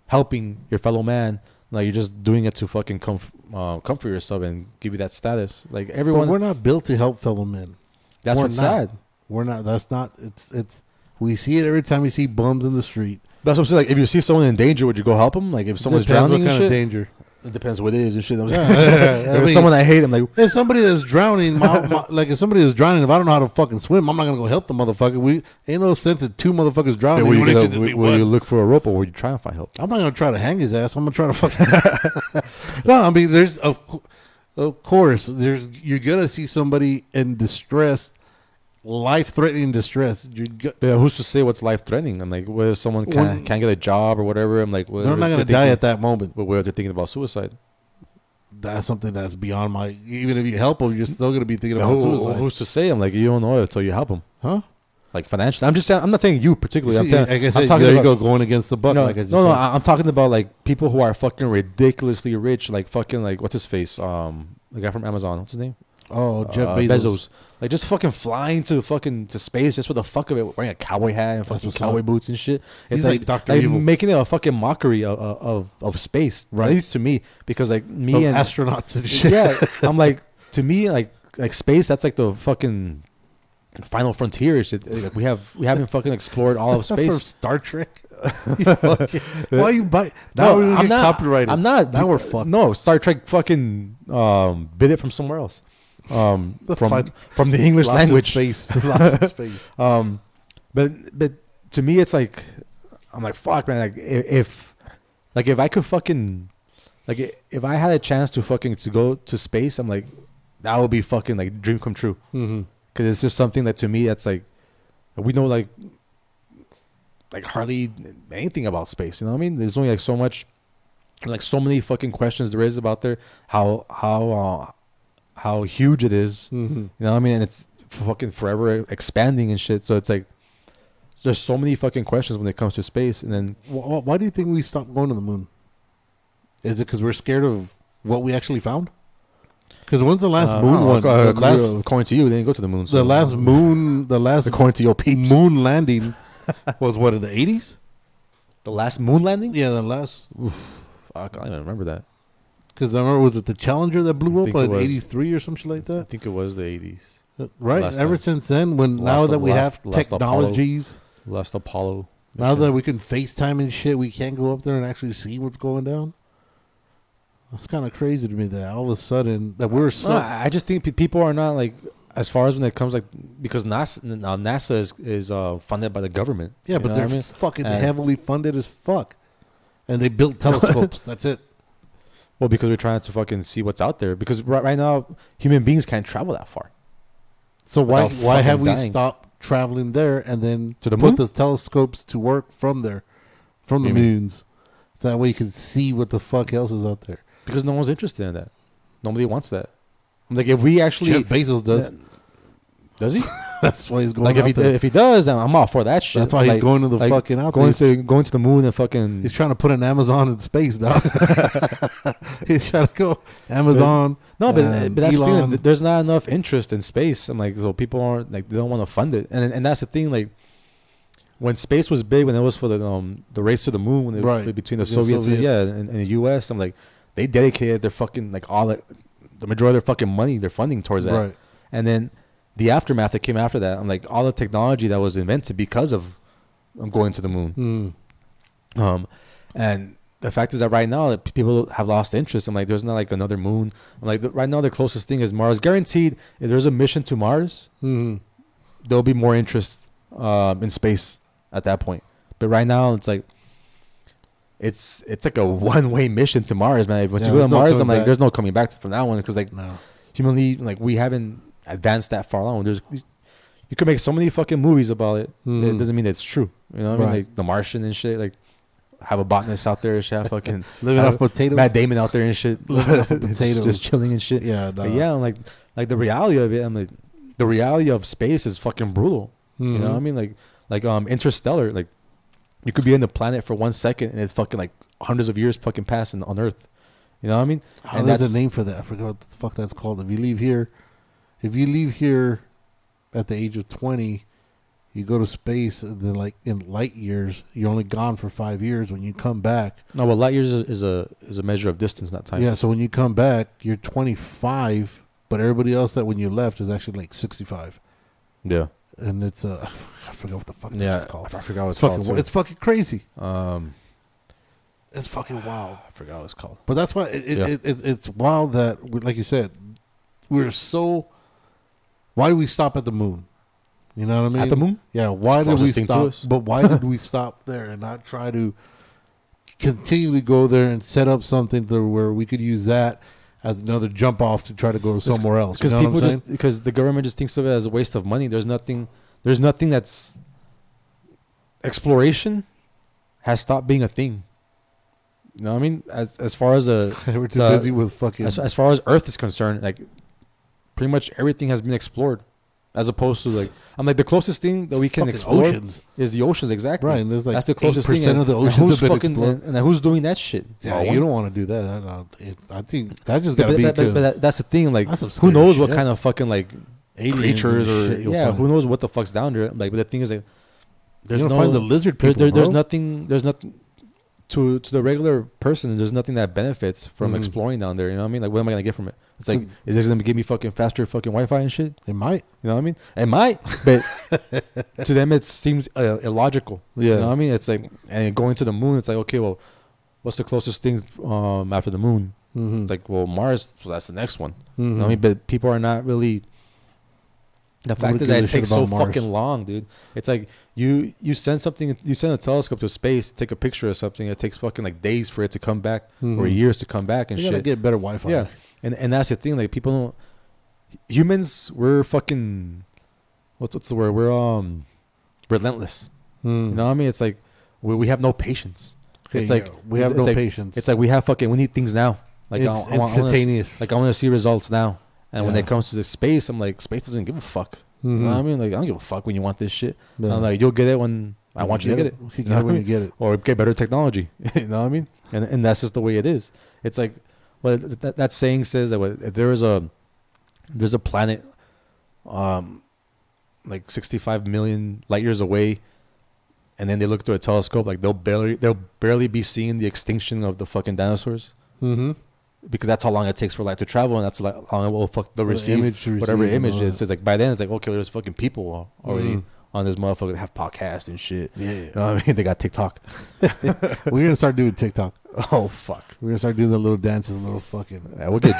helping your fellow man. Like, you're just doing it to fucking comfort yourself and give you that status. Like, everyone. But we're not built to help fellow men. That's what's sad. We're not. That's not. It's. We see it every time we see bums in the street. That's what I'm saying. Like, if you see someone in danger, would you go help them? Like, if someone's drowning what kind and shit? of danger? It depends what it is and shit. If it's someone I hate, I'm like, if somebody that's drowning, if somebody is drowning, if I don't know how to fucking swim, I'm not gonna go help the motherfucker. We ain't no sense of two motherfuckers drowning. Will you look for a rope, or will you try and find help? I'm not gonna try to hang his ass. I'm gonna try to fucking. No, I mean, there's of course you're gonna see somebody in distress, life-threatening distress. Yeah, who's to say what's life-threatening? I'm like, what if someone can't get a job or whatever? I'm like, they're not gonna die at that moment. But what if they're thinking about suicide? That's something that's beyond my. Even if you help them, you're still gonna be thinking about suicide. Who's to say? I'm like, you don't know it until you help them, huh? Like financially. I'm just saying. I'm not saying you particularly. Like I said, there you go, going against the buck. No, I'm talking about like people who are fucking ridiculously rich, like fucking like what's his face, the guy from Amazon. What's his name? Oh, Jeff Bezos. Like just fucking flying to space just for the fuck of it, wearing a cowboy hat and fucking cowboy boots and shit. It's like Dr. Evil, making it a fucking mockery of space, right? At least to me, because like me and astronauts and shit. Yeah, I'm like, to me, like space. That's like the fucking final frontier. Shit. Like we haven't fucking explored all of space. From Star Trek. Why you buy? Now we're gonna get copyrighted. I'm not. Now we're fucked. No, Star Trek fucking bid it from somewhere else. From the English language. Lost in space. But to me, it's like, I'm like, fuck, man. Like if I could fucking, like if I had a chance to go to space, I'm like, that would be fucking like dream come true. Because it's just something that to me, that's like, we know like hardly anything about space. You know what I mean? There's only like so much, like so many fucking questions there is about there. How how huge it is. Mm-hmm. You know what I mean? And it's fucking forever expanding and shit. So it's like there's so many fucking questions when it comes to space. And then why do you think we stopped going to the moon? Is it because we're scared of what we actually found? Because when's the last moon one? According to you, they didn't go to the moon. So. The last according to your peeps, moon landing was what, in the 80s? The last moon landing? Yeah, the last. Oof, fuck, I don't even remember that. Because I remember, was it the Challenger that blew up in 83 or some shit like that? I think it was the 80s. Right. Ever since then, now that we have technologies, last Apollo. Now that we can FaceTime and shit, we can't go up there and actually see what's going down. That's kind of crazy to me that all of a sudden that we're so. I just think people are not like, as far as when it comes like, because NASA is funded by the government. Yeah, but they're fucking heavily funded as fuck, and they built telescopes. That's it. Well, because we're trying to fucking see what's out there. Because right now, human beings can't travel that far. So why have we stopped traveling there and then to the moon? Put the telescopes to work from there, from the moons? So that way you can see what the fuck else is out there. Because no one's interested in that. Nobody wants that. Like if we actually, Jeff Bezos does. Does he? That's why he's going. Like if he does, I'm all for that shit. That's why he's going to the fucking out going to the moon and fucking. He's trying to put an Amazon in space, dog. He's trying to go Amazon. No, but that's the thing. There's not enough interest in space. I'm like, so people aren't like, they don't want to fund it, and that's the thing. Like when space was big, when it was for the race to the moon, when between the Soviets. And the U.S. I'm like, they dedicated their fucking like all the majority of their fucking money, their funding towards that. Right. And then the aftermath that came after that, I'm like, all the technology that was invented because of going to the moon. And the fact is that right now that people have lost interest. I'm like, there's not like another moon. I'm like, right now the closest thing is Mars. Guaranteed, if there's a mission to Mars, there'll be more interest in space at that point. But right now, it's like, it's like a one-way mission to Mars, man. Once you go to Mars, I'm like, there's no coming back from that one because like humanly, like we haven't advanced that far along. You could make so many fucking movies about it. It doesn't mean that it's true. You know what I mean? Like The Martian and shit. Like have a botanist out there and shit. Fucking living off potatoes. Matt Damon out there and shit. Living off potatoes, just chilling and shit. Yeah, I'm like the reality of it. I'm like, the reality of space is fucking brutal. You know what I mean? Like Interstellar. Like you could be in the planet for 1 second and it's fucking like hundreds of years fucking passing on Earth. You know what I mean? And there's a name for that. I forgot what the fuck that's called. If you leave here at the age of 20, you go to space, and then like in light years, you're only gone for 5 years. When you come back, no, well, light years is a measure of distance, not time. Yeah, so when you come back, you're 25, but everybody else that when you left is actually like 65. Yeah, and it's I forgot what the fuck that's called. I forgot what it's called. It's fucking crazy. It's fucking wild. I forgot what it's called. But that's why it's wild that, like you said, we're so. Why do we stop at the moon? You know what I mean? At the moon? Yeah. Why did we stop? But why did we stop there and not try to continually go there and set up something where we could use that as another jump off to try to go somewhere else? Because because the government just thinks of it as a waste of money. There's nothing that's exploration has stopped being a thing. You know what I mean? As far as we're too busy with fucking. As far as Earth is concerned, like pretty much everything has been explored, as opposed to like I'm like the closest thing that we can explore is the oceans. Exactly. Right. And there's like that's the closest thing. Of the oceans have been explored. And who's doing that shit? Yeah, you don't want to do that. I think that just got to be. But that's the thing. Like who knows what kind of fucking like creatures or who knows what the fuck's down there. Like, but the thing is like there's no find the lizard people. There's nothing. To the regular person, there's nothing that benefits from exploring down there. You know what I mean? Like, what am I gonna get from it? It's like, is this gonna give me fucking faster fucking Wi-Fi and shit? It might. You know what I mean? It might, but to them it seems illogical. Yeah. You know what I mean? It's like, and going to the moon, it's like, okay, well, what's the closest thing after the moon? It's like, well, Mars. So that's the next one. You know what I mean? But people are not really. The fact is that it takes so fucking long, dude. It's like you send a telescope to space, take a picture of something. It takes fucking like days for it to come back or years to come back and shit. You gotta get better Wi-Fi. Yeah, and that's the thing. Like people don't. Humans, we're fucking. What's the word? We're relentless. You know what I mean? It's like we have no patience. It's like we have no patience. It's like we need things now. Like it's instantaneous. I want to see results now. And when it comes to the space, I'm like, space doesn't give a fuck. You know what I mean? Like, I don't give a fuck when you want this shit. I'm like, you'll get it when I want you to get it. You get it when you get it. Or get better technology. You know what I mean? And that's just the way it is. It's like, well, that saying says that if there's a planet like 65 million light years away, and then they look through a telescope, like they'll barely be seeing the extinction of the fucking dinosaurs. Because that's how long it takes for light to travel, and that's how long it will receive whatever image it is. So it's like by then it's like, okay, there's fucking people already on this motherfucker that have podcasts and shit. Yeah. You know what I mean? They got TikTok. We're gonna start doing TikTok. Oh fuck. We're gonna start doing the little dances, little fucking. Yeah, we'll get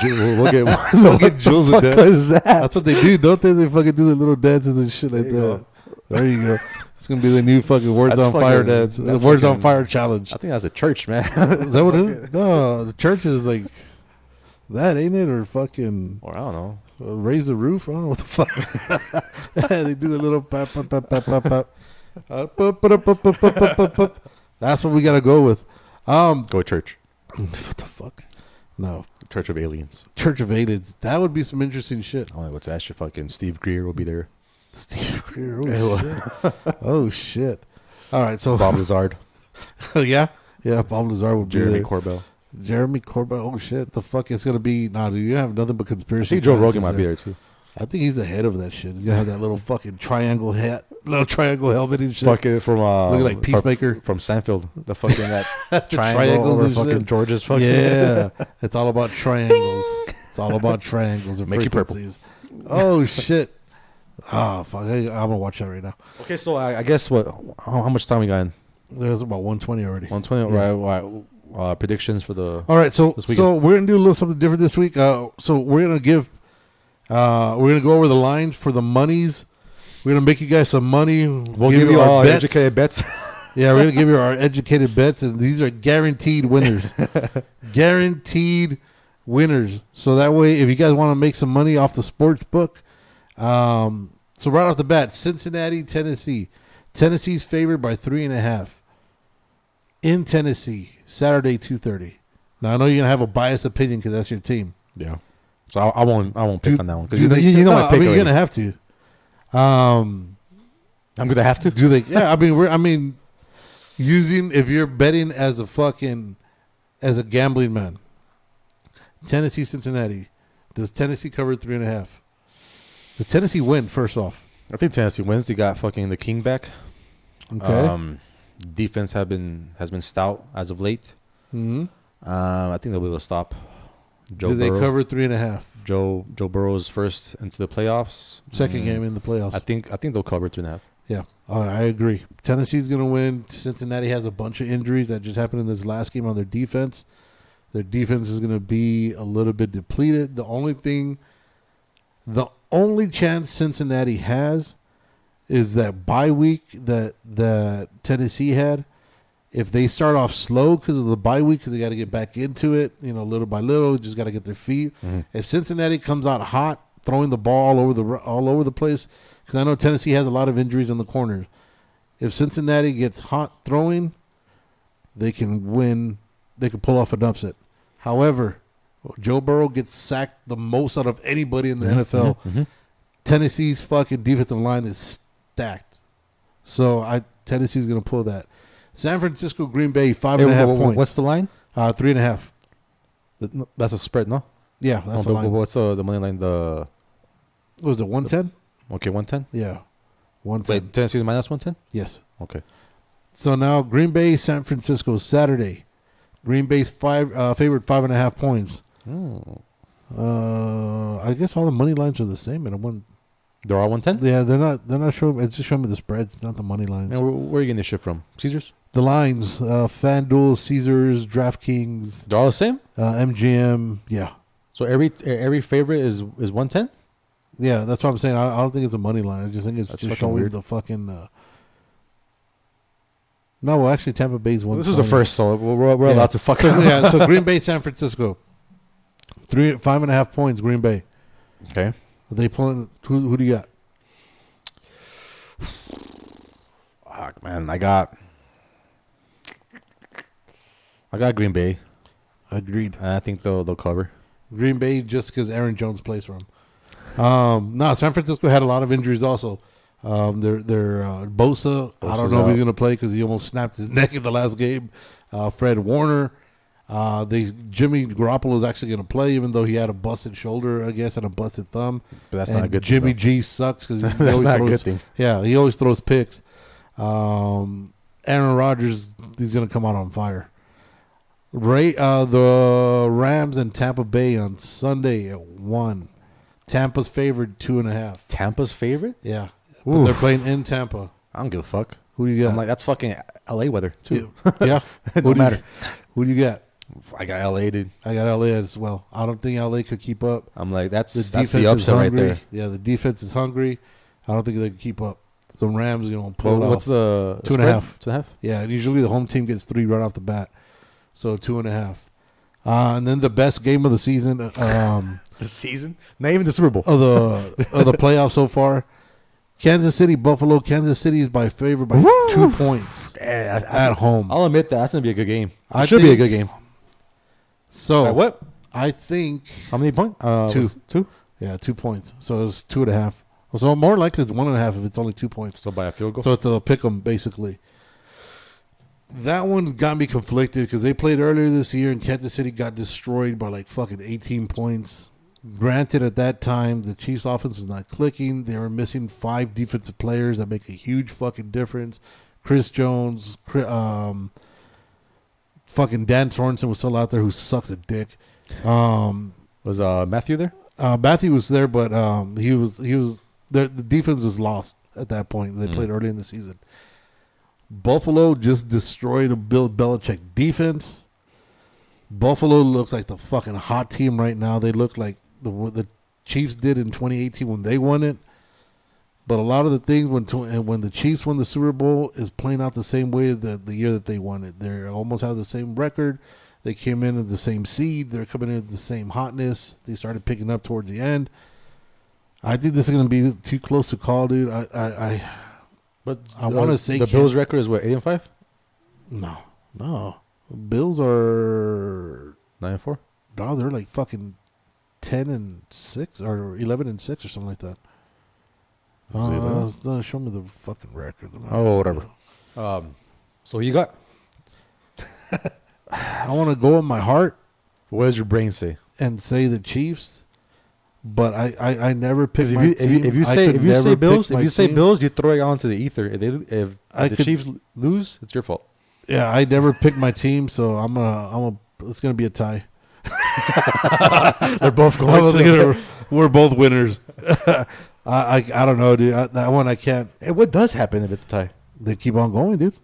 Jules with that. Is that? That's what they do, don't they? They fucking do the little dances and shit like that. There you go. It's gonna be the new fucking Words on Fire dance. The Words on Fire challenge. I think that's a church, man. Is that what it is? No, the church is like that, ain't it? Or fucking. Or I don't know. Raise the roof. I don't know what the fuck. They do the little pop, pop, pop, pop, pop, pop. That's what we gotta go with. Go church. What the fuck? No. Church of Aliens. Church of Aliens. That would be some interesting shit. Oh, what's that shit? Fucking Steve Greer will be there. Steve Greer. Oh, shit. Oh, shit. All right. So Bob Lazard. Yeah. Bob Lazard will be there. Jeremy Corbell. Oh, shit. The fuck is going to be. Nah, dude, you have nothing but conspiracy. I think Joe Rogan might be there, too. I think he's the head of that shit. He's going to have that little fucking triangle hat. Little triangle helmet and shit. Fucking from looking like Peacemaker from Seinfeld. The fucking that triangles over fucking shit. George's fucking. Yeah, it's all about triangles. It's all about triangles and make frequencies. Oh shit! Oh fuck! I'm gonna watch that right now. Okay, so I guess how much time we got in? There's about 120 already. 120. Yeah. Right. Predictions for the. All right, so we're gonna do a little something different this week. So we're gonna go over the lines for the monies. We're going to make you guys some money. We'll give you our educated bets. Yeah, we're going to give you our educated bets, and these are guaranteed winners. Guaranteed winners. So that way, if you guys want to make some money off the sports book, so right off the bat, Cincinnati, Tennessee. Tennessee's favored by 3.5 in Tennessee, Saturday, 2:30. Now, I know you're going to have a biased opinion because that's your team. Yeah. So I won't pick on that one. Because you know my pick. You're going to have to. I'm gonna have to. Do they? Yeah, I mean, if you're betting as a gambling man, Tennessee, Cincinnati. Does Tennessee cover 3.5? Does Tennessee win? First off, I think Tennessee wins. They got fucking the king back. Okay. Defense has been stout as of late. Mm-hmm. I think they'll be able to stop. Do they cover 3.5? Joe Burrow's first into the playoffs. Second game in the playoffs. I think they'll cover 3.5. Yeah, I agree. Tennessee's going to win. Cincinnati has a bunch of injuries that just happened in this last game on their defense. Their defense is going to be a little bit depleted. The only chance Cincinnati has is that bye week that Tennessee had. If they start off slow because of the bye week, because they got to get back into it, little by little, just got to get their feet. Mm-hmm. If Cincinnati comes out hot, throwing the ball all over the place, because I know Tennessee has a lot of injuries on the corners. If Cincinnati gets hot throwing, they can win. They can pull off an upset. However, Joe Burrow gets sacked the most out of anybody in the NFL. Mm-hmm. Tennessee's fucking defensive line is stacked, so Tennessee's going to pull that. San Francisco, Green Bay, 5.5 points. What's the line? 3.5. That's a spread, no? Yeah, that's the line. What's the money line? What was it, 110? Okay, 110? Yeah, 110. Wait, Tennessee's minus 110? Yes. Okay. So now Green Bay, San Francisco, Saturday. Green Bay's favored 5.5 points. I guess all the money lines are the same. They're all 110? Yeah, they're not showing. It's just showing me the spreads, not the money lines. And where are you getting this shit from? Caesars? The lines, FanDuel, Caesars, DraftKings. They're all the same? MGM, yeah. So every favorite is 110? Yeah, that's what I'm saying. I don't think it's a money line. I just think it's just showing weird. The fucking. No, well, actually, Tampa Bay's 120. This is the first, so we're allowed to fuck. So Green Bay, San Francisco, 5.5 points. Green Bay. Okay. Are they pulling? Who do you got? Fuck, man, I got Green Bay. Agreed. I think they'll cover. Green Bay just because Aaron Jones plays for them. No, San Francisco had a lot of injuries also. Their Bosa, I don't know if he's going to play because he almost snapped his neck in the last game. Fred Warner. Jimmy Garoppolo is actually going to play, even though he had a busted shoulder, I guess, and a busted thumb. But that's not a good Jimmy thing. G sucks because that's not a good thing. Yeah, he always throws picks. Aaron Rodgers, he's going to come out on fire. The Rams and Tampa Bay on Sunday at 1. Tampa's favored 2.5. Tampa's favorite? Yeah, but they're playing in Tampa. I don't give a fuck. Who do you got? I'm like, that's fucking LA weather too. Yeah, It don't matter. Who do you got? I got LA, dude. I got LA as well. I don't think LA could keep up. I'm like, that's The the defense is upset right hungry. there. Yeah, the defense is hungry. I don't think they can keep up. The Rams are going to pull it What's off. the 2.5. spread? 2.5? Yeah, and usually the home team gets 3 right off the bat. So 2.5. And then the best game of the season, The season? Not even the Super Bowl. of the playoffs so far. Kansas City, Buffalo. Kansas City is by favorite by 2 points at home. I'll admit that's gonna be a good game. I It should be a think- good game. So What? I think How many points? 2. 2. Yeah, 2 points. So it's 2.5. So more likely it's 1.5 if it's only 2 points. So by a field goal. So it's a pick 'em basically. That one got me conflicted because they played earlier this year and Kansas City got destroyed by like fucking 18 points. Granted, at that time the Chiefs' offense was not clicking. They were missing 5 defensive players that make a huge fucking difference. Chris Jones, fucking Dan Sorensen was still out there, who sucks a dick. Was Matthew there? Matthew was there, but he was the defense was lost at that point. They played early in the season. Buffalo just destroyed a Bill Belichick defense. Buffalo looks like the fucking hot team right now. They look like the Chiefs did in 2018 when they won it. But a lot of the things when the Chiefs won the Super Bowl is playing out the same way the year that they won it. They almost have the same record. They came in at the same seed. They're coming in at the same hotness. They started picking up towards the end. I think this is going to be too close to call, dude. I want to say the Bills' record is what, 8-5, no. Bills are 9-4. no, they're like fucking 10-6 or 11-6 or something like that. Show me the fucking record. Oh, whatever. So you got? I want to go in my heart What does your brain say? and say the Chiefs, but I never pick If my you, team. if you I say could if you never say pick Bills, my if you say team. Bills, you throw it onto the ether. If I the could- Chiefs lose, it's your fault. Yeah, I never picked my team, so it's gonna be a tie. They're both going. We're both winners. I don't know, dude. That one I can't. Hey, what does happen if it's a tie? They keep on going, dude.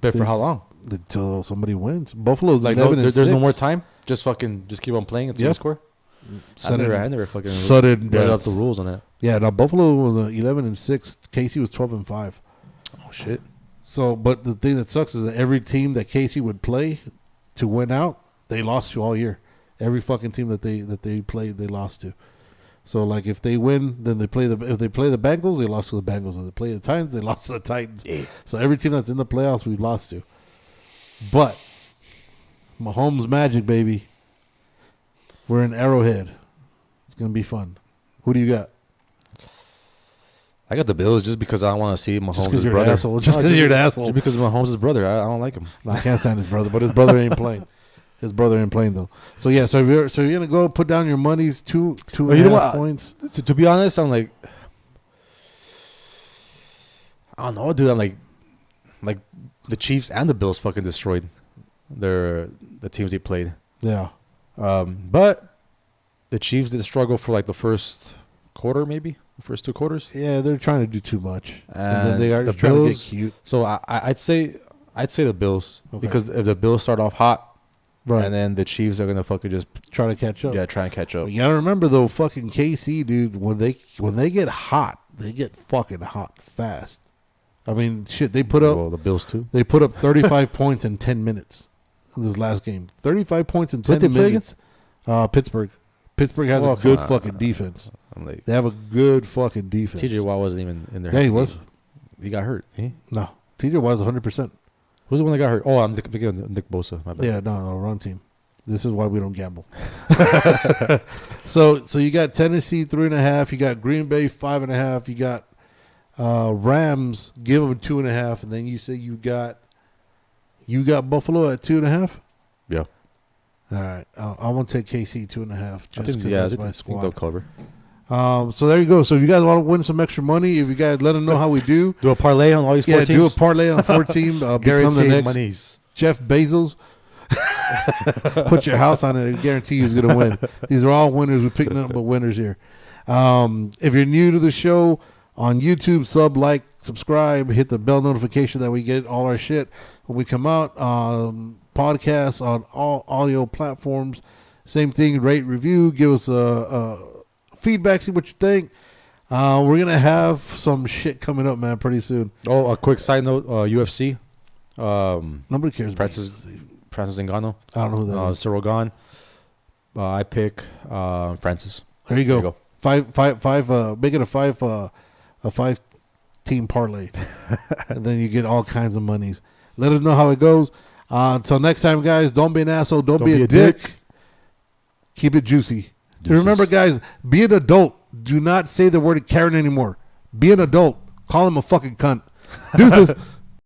But for how long? Until somebody wins. Buffalo's Like 11 and there's no 6. more time. Just keep on playing until you score. I never fucking sudden read up death. the rules on that. Yeah, no. Buffalo was 11-6. Casey was 12-5. Oh shit! So, but the thing that sucks is that every team that Casey would play to win out, they lost to all year. Every fucking team that they played, they lost to. So, like, if they win, then if they play the Bengals, they lost to the Bengals. If they play the Titans, they lost to the Titans. Yeah. So every team that's in the playoffs, we've lost to. But Mahomes magic, baby. We're in Arrowhead. It's gonna be fun. Who do you got? I got the Bills just because I want to see Mahomes' Just because you're brother. an asshole. Just because you're an asshole. Just because of Mahomes' brother. I don't like him. No, I can't stand his brother, but his brother ain't playing. His brother ain't playing though. So yeah, so you're gonna go put down your monies two Well, and you a know half what? points. To be honest, I'm like, I don't know, dude. I'm like the Chiefs and the Bills fucking destroyed the teams they played. Yeah, But the Chiefs did struggle for like the first quarter, maybe the first 2 quarters. yeah, they're trying to do too much, and then And they are the trying Bills- to get cute. So I'd say the Bills Okay. because if the Bills start off hot, Right, and then the Chiefs are gonna fucking just try to catch up. try and catch up. You gotta remember though, fucking KC, dude. When they get hot, they get fucking hot fast. I mean, shit. They put up Well, the Bills too. 35 points in 10 minutes in this last game. 35 points in 10 Who'd they play minutes. Pittsburgh. Pittsburgh has Oh, a good come on. fucking defense. I'm like, They have a good fucking defense. TJ Watt wasn't even in there. Yeah, he was. He got hurt. No, TJ was 100%. Who's the one that got hurt? Oh, I'm thinking of Nick Bosa. My bad. Yeah, no, wrong team. This is why we don't gamble. So you got Tennessee 3.5. You got Green Bay 5.5. You got Rams. Give them 2.5, and then you say you got Buffalo at 2.5. Yeah. All right. I want to take KC 2.5 just because that's my squad. I think they'll cover. So there you go. So if you guys want to win some extra money, if you guys let them know how we do. Do a parlay on all these 4 teams. Yeah, do a parlay on 4 teams. Become the next monies. Jeff Bezos. Put your house on it and guarantee who's going to win. These are all winners. We're picking up but winners here. If you're new to the show on YouTube, like, subscribe, hit the bell notification that we get all our shit when we come out. Podcasts on all audio platforms. Same thing, rate, review, give us a feedback, see what you think. We're going to have some shit coming up, man, pretty soon. Oh, a quick side note, UFC. Nobody cares about Francis Ngannou. I don't know who that is. Cyril Gane. I pick Francis. There you go. Five. Make it a 5-team parlay, and then you get all kinds of monies. Let us know how it goes. Until next time, guys. Don't be an asshole. Don't be a dick. Keep it juicy. Remember, guys, be an adult. Do not say the word Karen anymore. Be an adult. Call him a fucking cunt. Deuces.